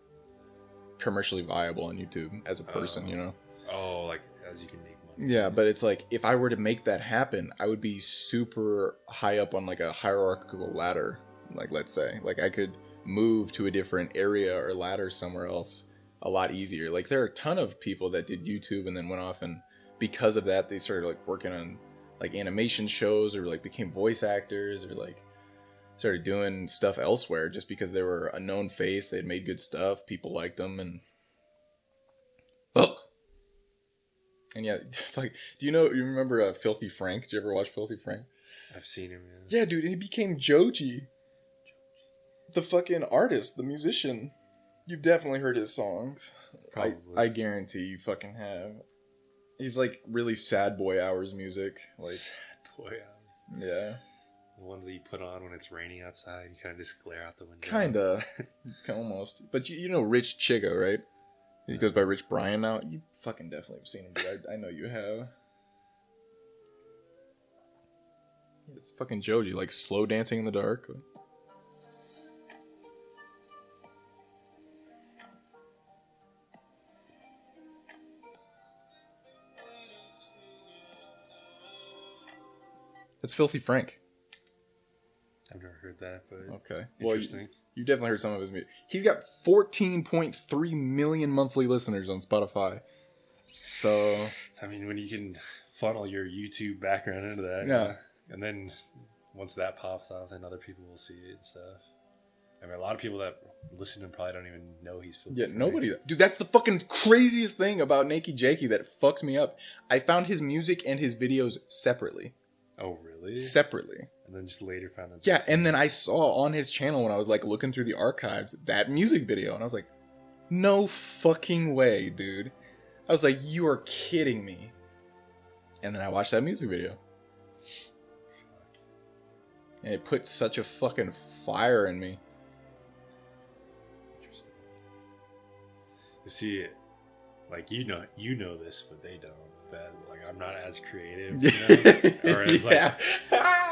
commercially viable on YouTube as a person, you know? Oh, like, as you can make money. Yeah, but it's like, if I were to make that happen, I would be super high up on, like, a hierarchical ladder. Like, let's say. Like, I could move to a different area or ladder somewhere else a lot easier. Like, there are a ton of people that did YouTube and then went off, and because of that, they started, like, working on, like, animation shows, or, like, became voice actors, or, like, started doing stuff elsewhere just because they were a known face. They had made good stuff. People liked them, and yeah, like, you remember Filthy Frank? Did you ever watch Filthy Frank? I've seen him. Yeah, dude, and he became Joji, the fucking artist, the musician. You've definitely heard his songs. Probably. I guarantee you fucking have. He's like really sad boy hours music. Like sad boy hours. Yeah. The ones that you put on when it's raining outside, you kind of just glare out the window. Kinda. Almost. But you know Rich Chiga, right? He goes by Rich Brian now. You fucking definitely have seen him, dude. I know you have. It's fucking Joji, like slow dancing in the dark. It's Filthy Frank. I've never heard that, but okay. Interesting. Well, you definitely heard some of his music. He's got 14.3 million monthly listeners on Spotify. So, I mean, when you can funnel your YouTube background into that, yeah. And then once that pops off, then other people will see it and stuff. I mean, a lot of people that listen to him probably don't even know he's Filthy Frank. Nobody. Dude, that's the fucking craziest thing about NakeyJakey that fucks me up. I found his music and his videos separately. Oh, really? Separately. And then just later found out. Yeah, and then I saw on his channel when I was like looking through the archives that music video, and I was like, no fucking way, dude. I was like, you are kidding me. And then I watched that music video. And it put such a fucking fire in me. Interesting. See, like you know this, but they don't. That like I'm not as creative, you know? Or as like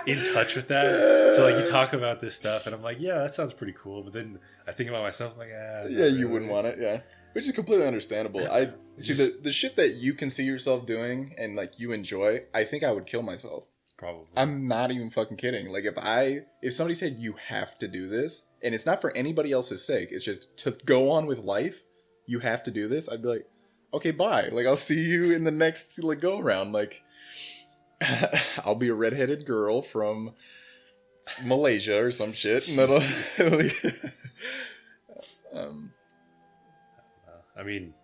in touch with that. So like you talk about this stuff, and I'm like, yeah, that sounds pretty cool. But then I think about myself, I'm like, yeah, really. you wouldn't want it, yeah. Which is completely understandable. I see the shit that you can see yourself doing and like you enjoy. I think I would kill myself. Probably. I'm not even fucking kidding. Like if somebody said you have to do this, and it's not for anybody else's sake, it's just to go on with life, you have to do this. I'd be like, okay, bye. Like I'll see you in the next like go around. Like I'll be a redheaded girl from Malaysia or some shit, and that'll. I mean.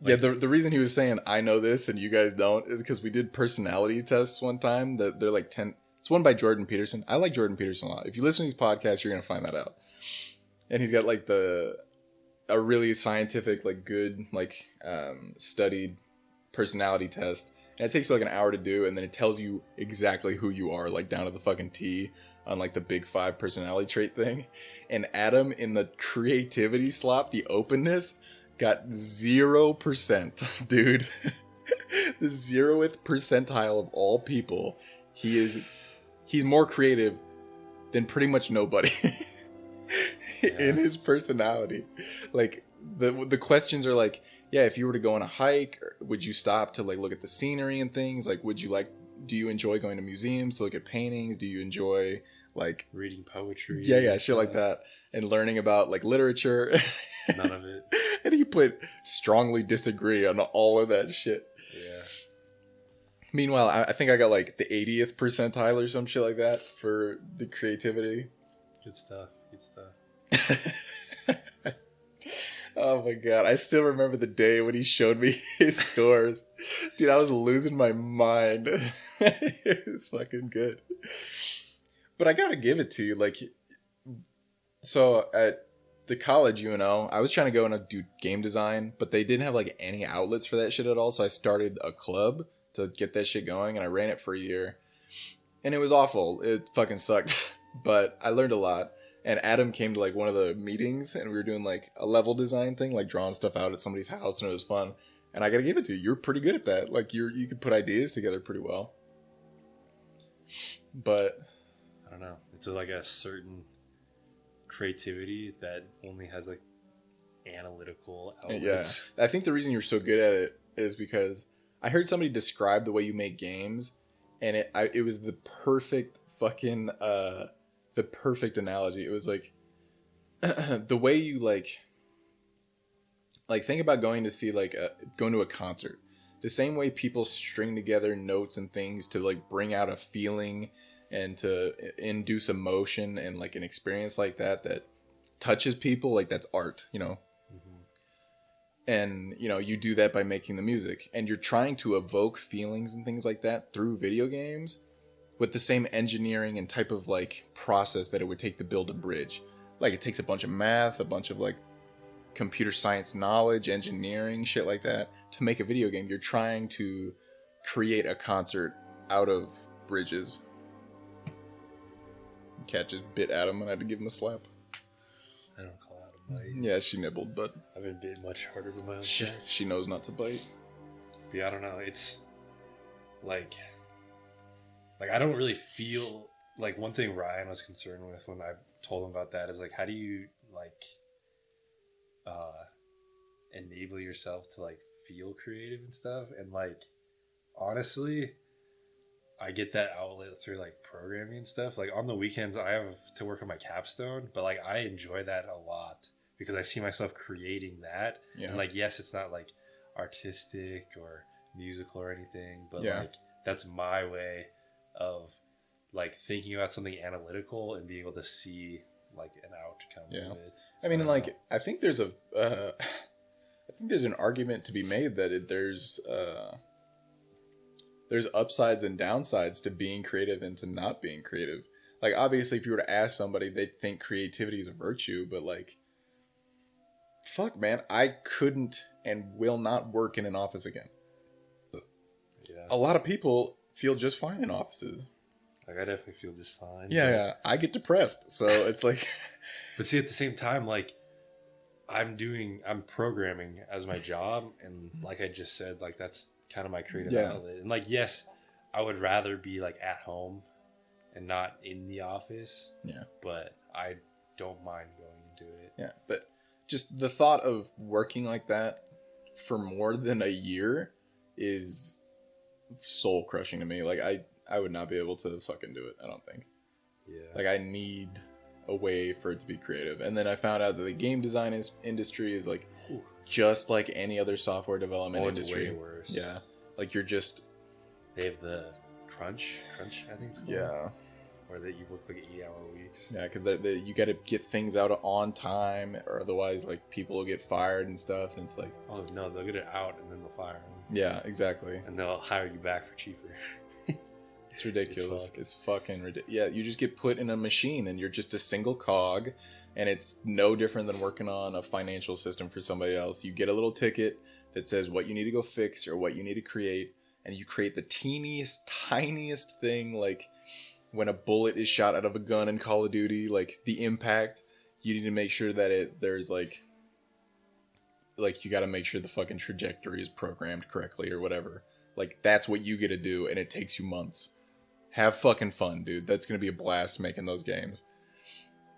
Like, yeah, the reason he was saying I know this and you guys don't is because we did personality tests one time that they're like 10. It's one by Jordan Peterson. I like Jordan Peterson a lot. If you listen to these podcasts, you're gonna find that out. And he's got like a really scientific, like good, like studied personality test. And it takes like an hour to do, and then it tells you exactly who you are, like down to the fucking T on like the big 5 personality trait thing. And Adam in the creativity slot, the openness, got 0%, dude. The 0th percentile of all people. He's more creative than pretty much nobody in his personality. Like the questions are like, yeah, if you were to go on a hike, would you stop to like look at the scenery and things? Like, do you enjoy going to museums to look at paintings? Do you enjoy like reading poetry? Yeah, shit like that. And learning about like literature. None of it. And he put strongly disagree on all of that shit. Yeah. Meanwhile, I think I got like the 80th percentile or some shit like that for the creativity. Good stuff. Oh my god, I still remember the day when he showed me his scores. Dude, I was losing my mind. It was fucking good. But I gotta give it to you, like, so at the college UNO, I was trying to go and do game design, but they didn't have like any outlets for that shit at all, so I started a club to get that shit going, and I ran it for a year. And it was awful. It fucking sucked. But I learned a lot. And Adam came to like one of the meetings, and we were doing like a level design thing, like drawing stuff out at somebody's house, and it was fun. And I gotta give it to you. You're pretty good at that. Like you could put ideas together pretty well. But I don't know. It's like a certain creativity that only has like analytical outlets. Yeah. I think the reason you're so good at it is because I heard somebody describe the way you make games, and it was the perfect fucking the perfect analogy. It was like the way you like think about going to see going to a concert. The same way people string together notes and things to like bring out a feeling and to induce emotion and like an experience like that touches people, like that's art, you know. Mm-hmm. And you know, you do that by making the music, and you're trying to evoke feelings and things like that through video games with the same engineering and type of like process that it would take to build a bridge. Like it takes a bunch of math, a bunch of like computer science knowledge, engineering, shit like that to make a video game. You're trying to create a concert out of bridges. Cat just bit Adam and I had to give him a slap. I don't call out a bite. Yeah, she nibbled, but I've been bit much harder with my own she knows not to bite. But yeah, I don't know. It's like I don't really feel like one thing Ryan was concerned with when I told him about that is like, how do you like enable yourself to like feel creative and stuff? And like honestly, I get that outlet through like programming and stuff. Like on the weekends I have to work on my capstone, but like I enjoy that a lot because I see myself creating that. Yeah. And like, yes, it's not like artistic or musical or anything, but like that's my way of like thinking about something analytical and being able to see like an outcome of it. So, I mean, like I think there's an argument to be made that there's upsides and downsides to being creative and to not being creative. Like obviously if you were to ask somebody, they'd think creativity is a virtue, but like fuck man, I couldn't and will not work in an office again. Yeah. A lot of people feel just fine in offices. Like I definitely feel just fine. Yeah, I get depressed, so it's like. But see, at the same time, like I'm programming as my job, and like I just said, like that's kind of my creative outlet. And like, yes, I would rather be like at home and not in the office. Yeah. But I don't mind going into it. Yeah, but just the thought of working like that for more than a year is soul crushing to me. Like I would not be able to fucking do it, I don't think. Yeah. Like I need a way for it to be creative. And then I found out that the game design industry is like just like any other software development industry. It's way worse. Yeah. Like you're just they have the crunch I think it's called. Yeah. Where that you work like 8-hour weeks. Yeah, because you got to get things out on time, or otherwise, like people will get fired and stuff. And it's like, oh no, they'll get it out and then they'll fire them. Yeah, exactly. And they'll hire you back for cheaper. It's ridiculous. It's fucking ridiculous. Yeah, you just get put in a machine and you're just a single cog, and it's no different than working on a financial system for somebody else. You get a little ticket that says what you need to go fix or what you need to create, and you create the teeniest, tiniest thing, like when a bullet is shot out of a gun in Call of Duty, like the impact, you need to make sure that there's like you got to make sure the fucking trajectory is programmed correctly or whatever. Like that's what you get to do, and it takes you months. Have fucking fun, dude. That's going to be a blast making those games.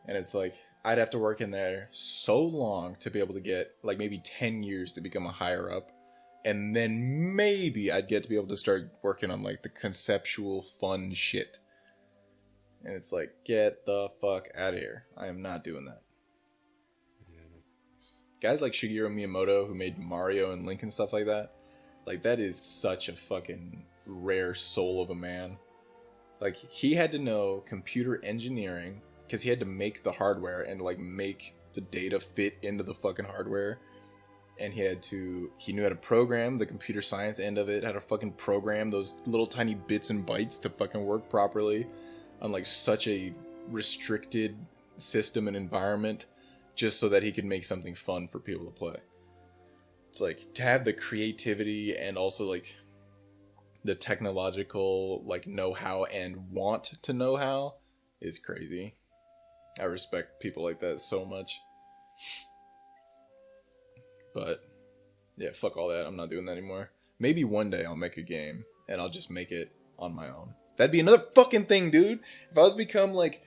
And it's like, I'd have to work in there so long to be able to get like maybe 10 years to become a higher up. And then maybe I'd get to be able to start working on like the conceptual fun shit. And it's like, get the fuck out of here. I am not doing that. Guys like Shigeru Miyamoto, who made Mario and Link and stuff like that is such a fucking rare soul of a man. Like, he had to know computer engineering because he had to make the hardware and like make the data fit into the fucking hardware. And he knew how to program the computer science end of it, how to fucking program those little tiny bits and bytes to fucking work properly on like such a restricted system and environment, just so that he could make something fun for people to play. It's like, to have the creativity and also like the technological like know-how and want to know how is crazy. I respect people like that so much. But yeah, fuck all that. I'm not doing that anymore. Maybe one day I'll make a game and I'll just make it on my own. That'd be another fucking thing, dude. If I was to become like,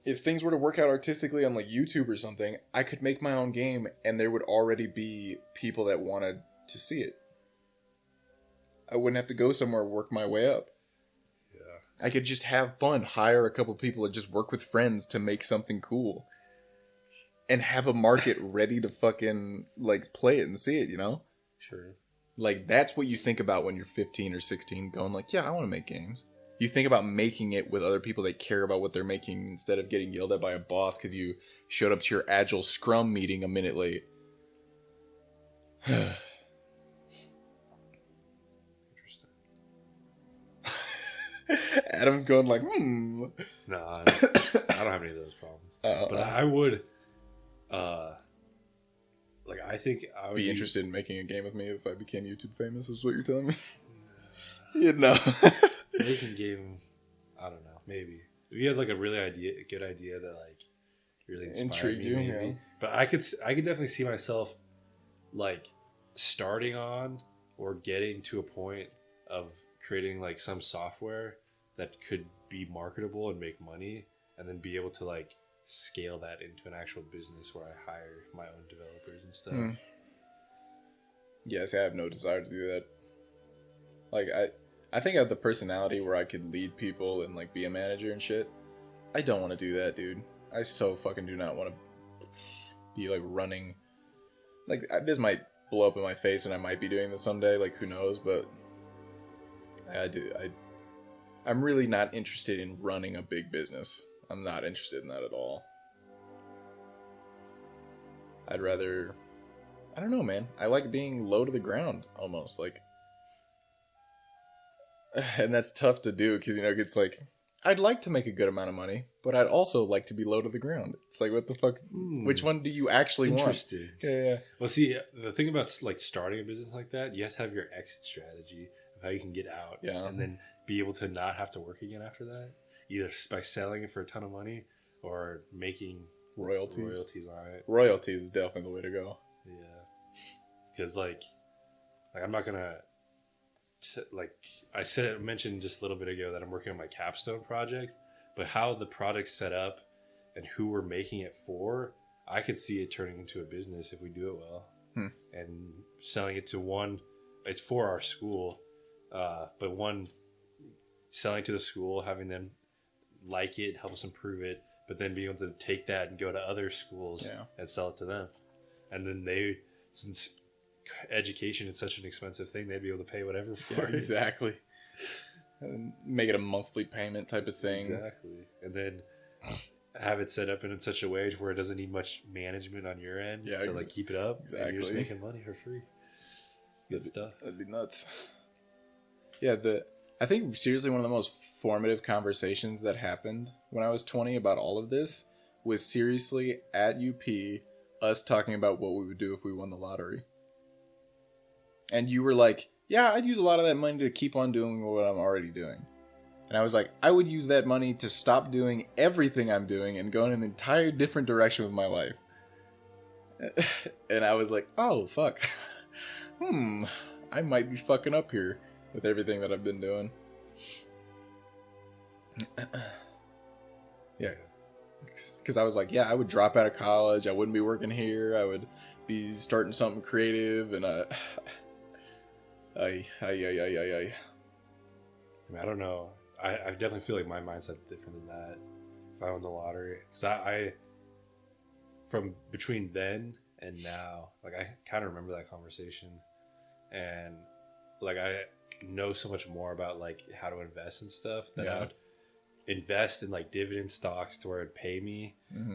if things were to work out artistically on like YouTube or something, I could make my own game and there would already be people that wanted to see it. I wouldn't have to go somewhere and work my way up. Yeah. I could just have fun, hire a couple people and just work with friends to make something cool. And have a market ready to fucking like play it and see it, you know? Sure. Like that's what you think about when you're 15 or 16, going like, yeah, I want to make games. You think about making it with other people that care about what they're making instead of getting yelled at by a boss because you showed up to your Agile Scrum meeting a minute late. Interesting. Adam's going like, No, I don't have any of those problems. But I would, like, I think I would be interested in making a game with me if I became YouTube famous, is what you're telling me? You know. Making game, I don't know, maybe. If you had like a really good idea that like really inspired me, maybe. Yeah. But I could definitely see myself like starting on or getting to a point of creating like some software that could be marketable and make money, and then be able to like scale that into an actual business where I hire my own developers and stuff. Yes, I have no desire to do that. Like I think I have the personality where I could lead people and like be a manager and shit. I don't want to do that, dude. I so fucking do not want to be like running. Like, this might blow up in my face and I might be doing this someday, like who knows, but I'm really not interested in running a big business. I'm not interested in that at all. I'd rather, I don't know, man. I like being low to the ground almost, like. And that's tough to do because, you know, it's like, I'd like to make a good amount of money, but I'd also like to be low to the ground. It's like, what the fuck? Which one do you actually want? Interesting. Yeah. Well, see, the thing about like starting a business like that, you have to have your exit strategy of how you can get out, and then be able to not have to work again after that, either by selling it for a ton of money or making royalties on it. Royalties is definitely the way to go. Yeah, because like I'm not gonna like I mentioned just a little bit ago that I'm working on my capstone project, but how the product's set up and who we're making it for, I could see it turning into a business if we do it well. And selling it to one, it's for our school, but one, selling to the school, having them like it, help us improve it, but then being able to take that and go to other schools and sell it to them. And then since education is such an expensive thing, they'd be able to pay whatever for it. Exactly. And make it a monthly payment type of thing. Exactly. And then have it set up in such a way to where it doesn't need much management on your end to like keep it up. Exactly. And you're just making money for free. Good stuff. That'd be nuts. Yeah, I think seriously one of the most formative conversations that happened when I was 20 about all of this was seriously at UP, us talking about what we would do if we won the lottery. And you were like, yeah, I'd use a lot of that money to keep on doing what I'm already doing. And I was like, I would use that money to stop doing everything I'm doing and go in an entire different direction with my life. And I was like, oh, fuck. I might be fucking up here with everything that I've been doing. Yeah. Because I was like, yeah, I would drop out of college. I wouldn't be working here. I would be starting something creative. And I don't know. I definitely feel like my mindset's different than that if I won the lottery. Because I from between then and now, like I kind of remember that conversation. And like I know so much more about like how to invest and stuff that I would invest in like dividend stocks to where it'd pay me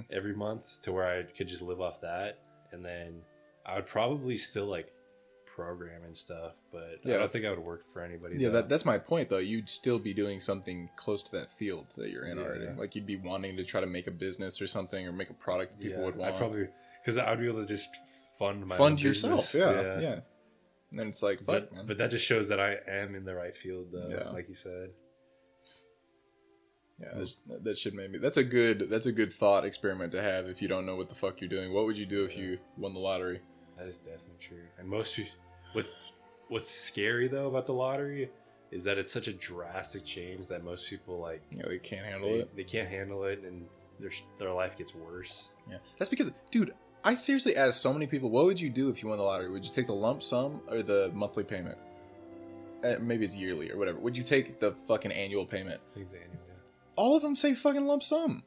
every month to where I could just live off that. And then I would probably still like program and stuff, but I don't think I would work for anybody. Yeah, that's my point though. You'd still be doing something close to that field that you're in already. Like you'd be wanting to try to make a business or something or make a product that people would want. I probably, because I would be able to just fund yourself. Yeah. And then it's like, fuck, man. But that just shows that I am in the right field though, like you said. Yeah, that should maybe that's a good thought experiment to have if you don't know what the fuck you're doing. What would you do if you won the lottery? That is definitely true. And most people, what's scary though about the lottery is that it's such a drastic change that most people like. Yeah, they can't handle it. They can't handle it, and their life gets worse. Yeah, that's because, dude, I seriously asked so many people, what would you do if you won the lottery? Would you take the lump sum or the monthly payment? Maybe it's yearly or whatever. Would you take the fucking annual payment? I think the annual. All of them say fucking lump sum.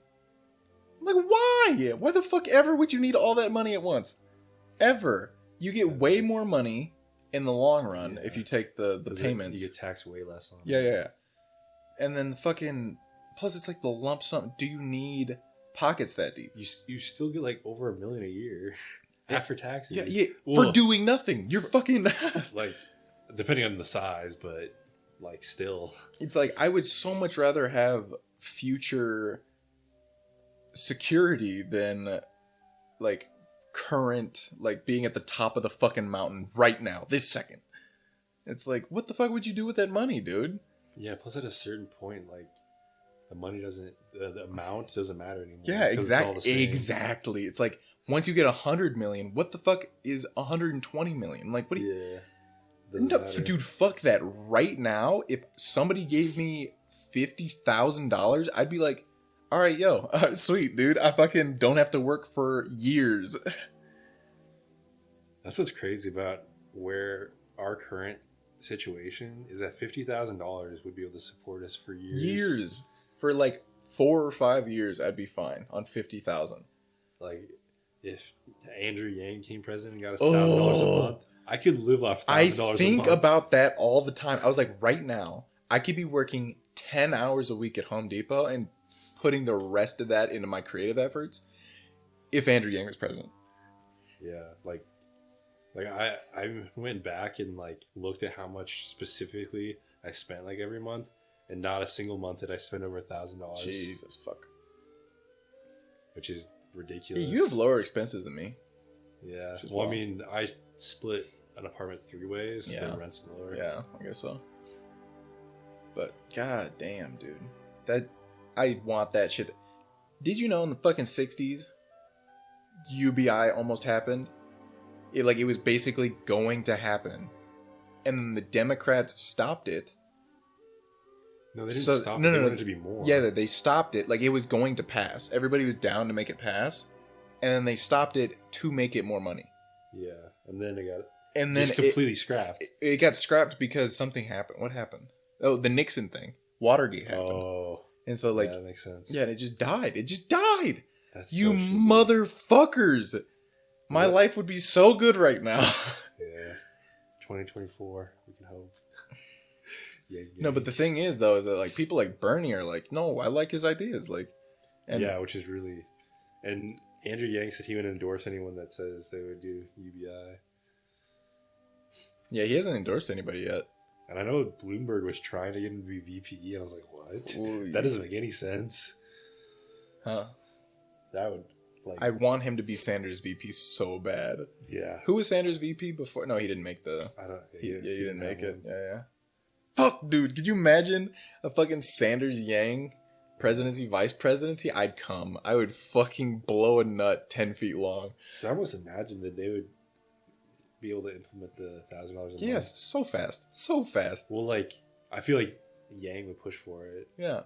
I'm like, why? Why the fuck ever would you need all that money at once? Ever. You get way more money in the long run if you take the payments. You get taxed way less on it. Yeah. And then the fucking... Plus, it's like the lump sum. Do you need pockets that deep? You still get like over $1 million a year after taxes. Yeah. For doing nothing. You're fucking... like, depending on the size, but like still. It's like, I would so much rather have future security than like current, like being at the top of the fucking mountain right now, this second. It's like, what the fuck would you do with that money, dude? Yeah, plus at a certain point, like the money doesn't, the amount doesn't matter anymore. Yeah, exactly. It's like, once you get 100 million, what the fuck is 120 million? Like, what do you... No, dude, fuck that. Right now, if somebody gave me $50,000, I'd be like, all right, yo, sweet, dude. I fucking don't have to work for years. That's what's crazy about where our current situation is that $50,000 would be able to support us for years. For like 4 or 5 years, I'd be fine on $50,000. Like, if Andrew Yang came president and got us $1,000 a month, I could live off $1,000 a month. I think about that all the time. I was like, right now, I could be working 10 hours a week at Home Depot and putting the rest of that into my creative efforts if Andrew Yang was president. Yeah, like I went back and like looked at how much specifically I spent like every month, and not a single month did I spend over $1,000. Jesus fuck. Which is ridiculous. Yeah, you have lower expenses than me. Yeah. Well, I mean, I split an apartment 3 ways. Yeah. The rent's lower. Yeah, I guess so. But god damn, dude, I want that shit. Did you know in the fucking 60s, UBI almost happened. It was basically going to happen. And then the Democrats stopped it. No, they didn't stop it. They wanted it to be more. Yeah, they stopped it. Like, it was going to pass. Everybody was down to make it pass. And then they stopped it to make it more money. Yeah, and then it got just completely scrapped. It got scrapped because something happened. What happened? Oh, the Nixon thing. Watergate happened. Oh. And so, like... Yeah, that makes sense. Yeah, and it just died. It just died! That's you so shitty. motherfuckers! My life would be so good right now. Yeah. 2024, we can hope. Yeah. No, but the thing is, though, is that, like, people like Bernie are like, no, I like his ideas. Like, and yeah, which is really... And Andrew Yang said he would endorse anyone that says they would do UBI. Yeah, he hasn't endorsed anybody yet. And I know Bloomberg was trying to get him to be VP, and I was like, what? Ooh, that doesn't make any sense. Huh. That would, like... I want him to be Sanders VP so bad. Yeah. Who was Sanders VP before? No, he didn't make the... I don't... He didn't make it. One. Yeah. Fuck, dude. Could you imagine a fucking Sanders Yang presidency, vice presidency? I'd come. I would fucking blow a nut 10 feet long. So I almost imagine that they would be able to implement the $1,000 a month. Yes, so fast. So fast. Well, like, I feel like Yang would push for it. Yeah.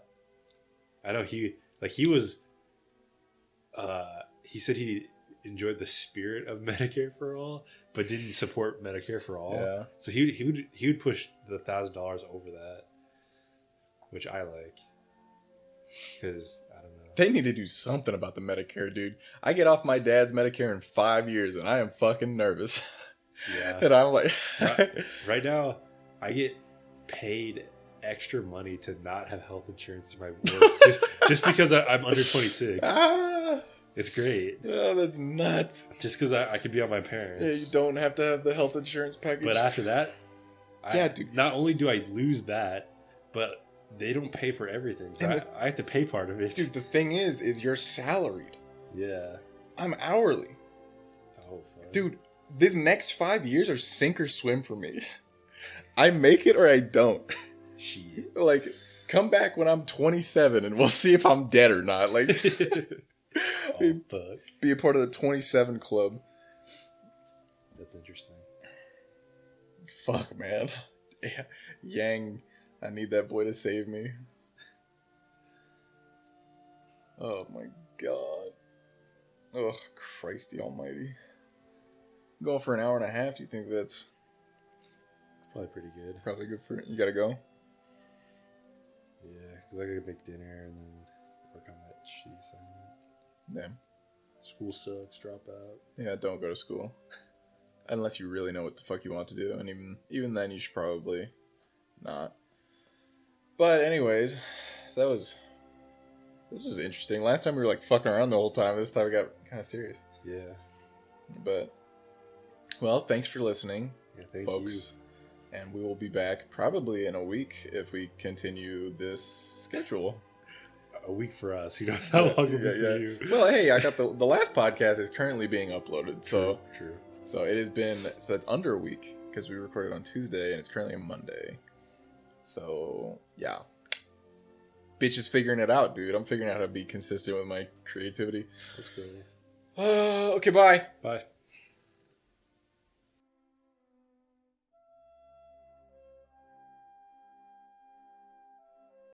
I know he was... he said he enjoyed the spirit of Medicare for all, but didn't support Medicare for all. Yeah. So he would push the $1,000 over that, which I like, because I don't know. They need to do something about the Medicare, dude. I get off my dad's Medicare in 5 years, and I am fucking nervous. Yeah. And I'm like, right now, I get paid extra money to not have health insurance through my work, just because I'm under 26. It's great. Oh, that's nuts. Just because I could be on my parents. Yeah, you don't have to have the health insurance package. But after that, dude. Not only do I lose that, but they don't pay for everything. So I have to pay part of it. Dude, the thing is you're salaried. Yeah. I'm hourly. Oh, fuck. Dude, this next 5 years are sink or swim for me. I make it or I don't. Shit. Like, come back when I'm 27 and we'll see if I'm dead or not. Like, be a part of the 27 club. That's interesting. Fuck, man. Yeah. Yang, I need that boy to save me. Oh my god. Oh, Christy almighty. Going for an hour and a half, you think that's... Probably pretty good. Probably good for... You gotta go? Yeah, because I gotta make dinner and then work on that shitty assignment. Damn. School sucks, drop out. Yeah, don't go to school. Unless you really know what the fuck you want to do. And even then, you should probably not. But anyways, this was interesting. Last time we were like fucking around the whole time. This time we got kind of serious. Yeah. But, well, thanks for listening, folks. You. And we will be back probably in a week if we continue this schedule. A week for us. Who knows how long it'll be for you. Well, hey, I got the last podcast is currently being uploaded. So True. So it has been, so it's under a week because we recorded on Tuesday and it's currently a Monday. So, yeah. Bitch is figuring it out, dude. I'm figuring out how to be consistent with my creativity. That's good. Okay, bye. Bye.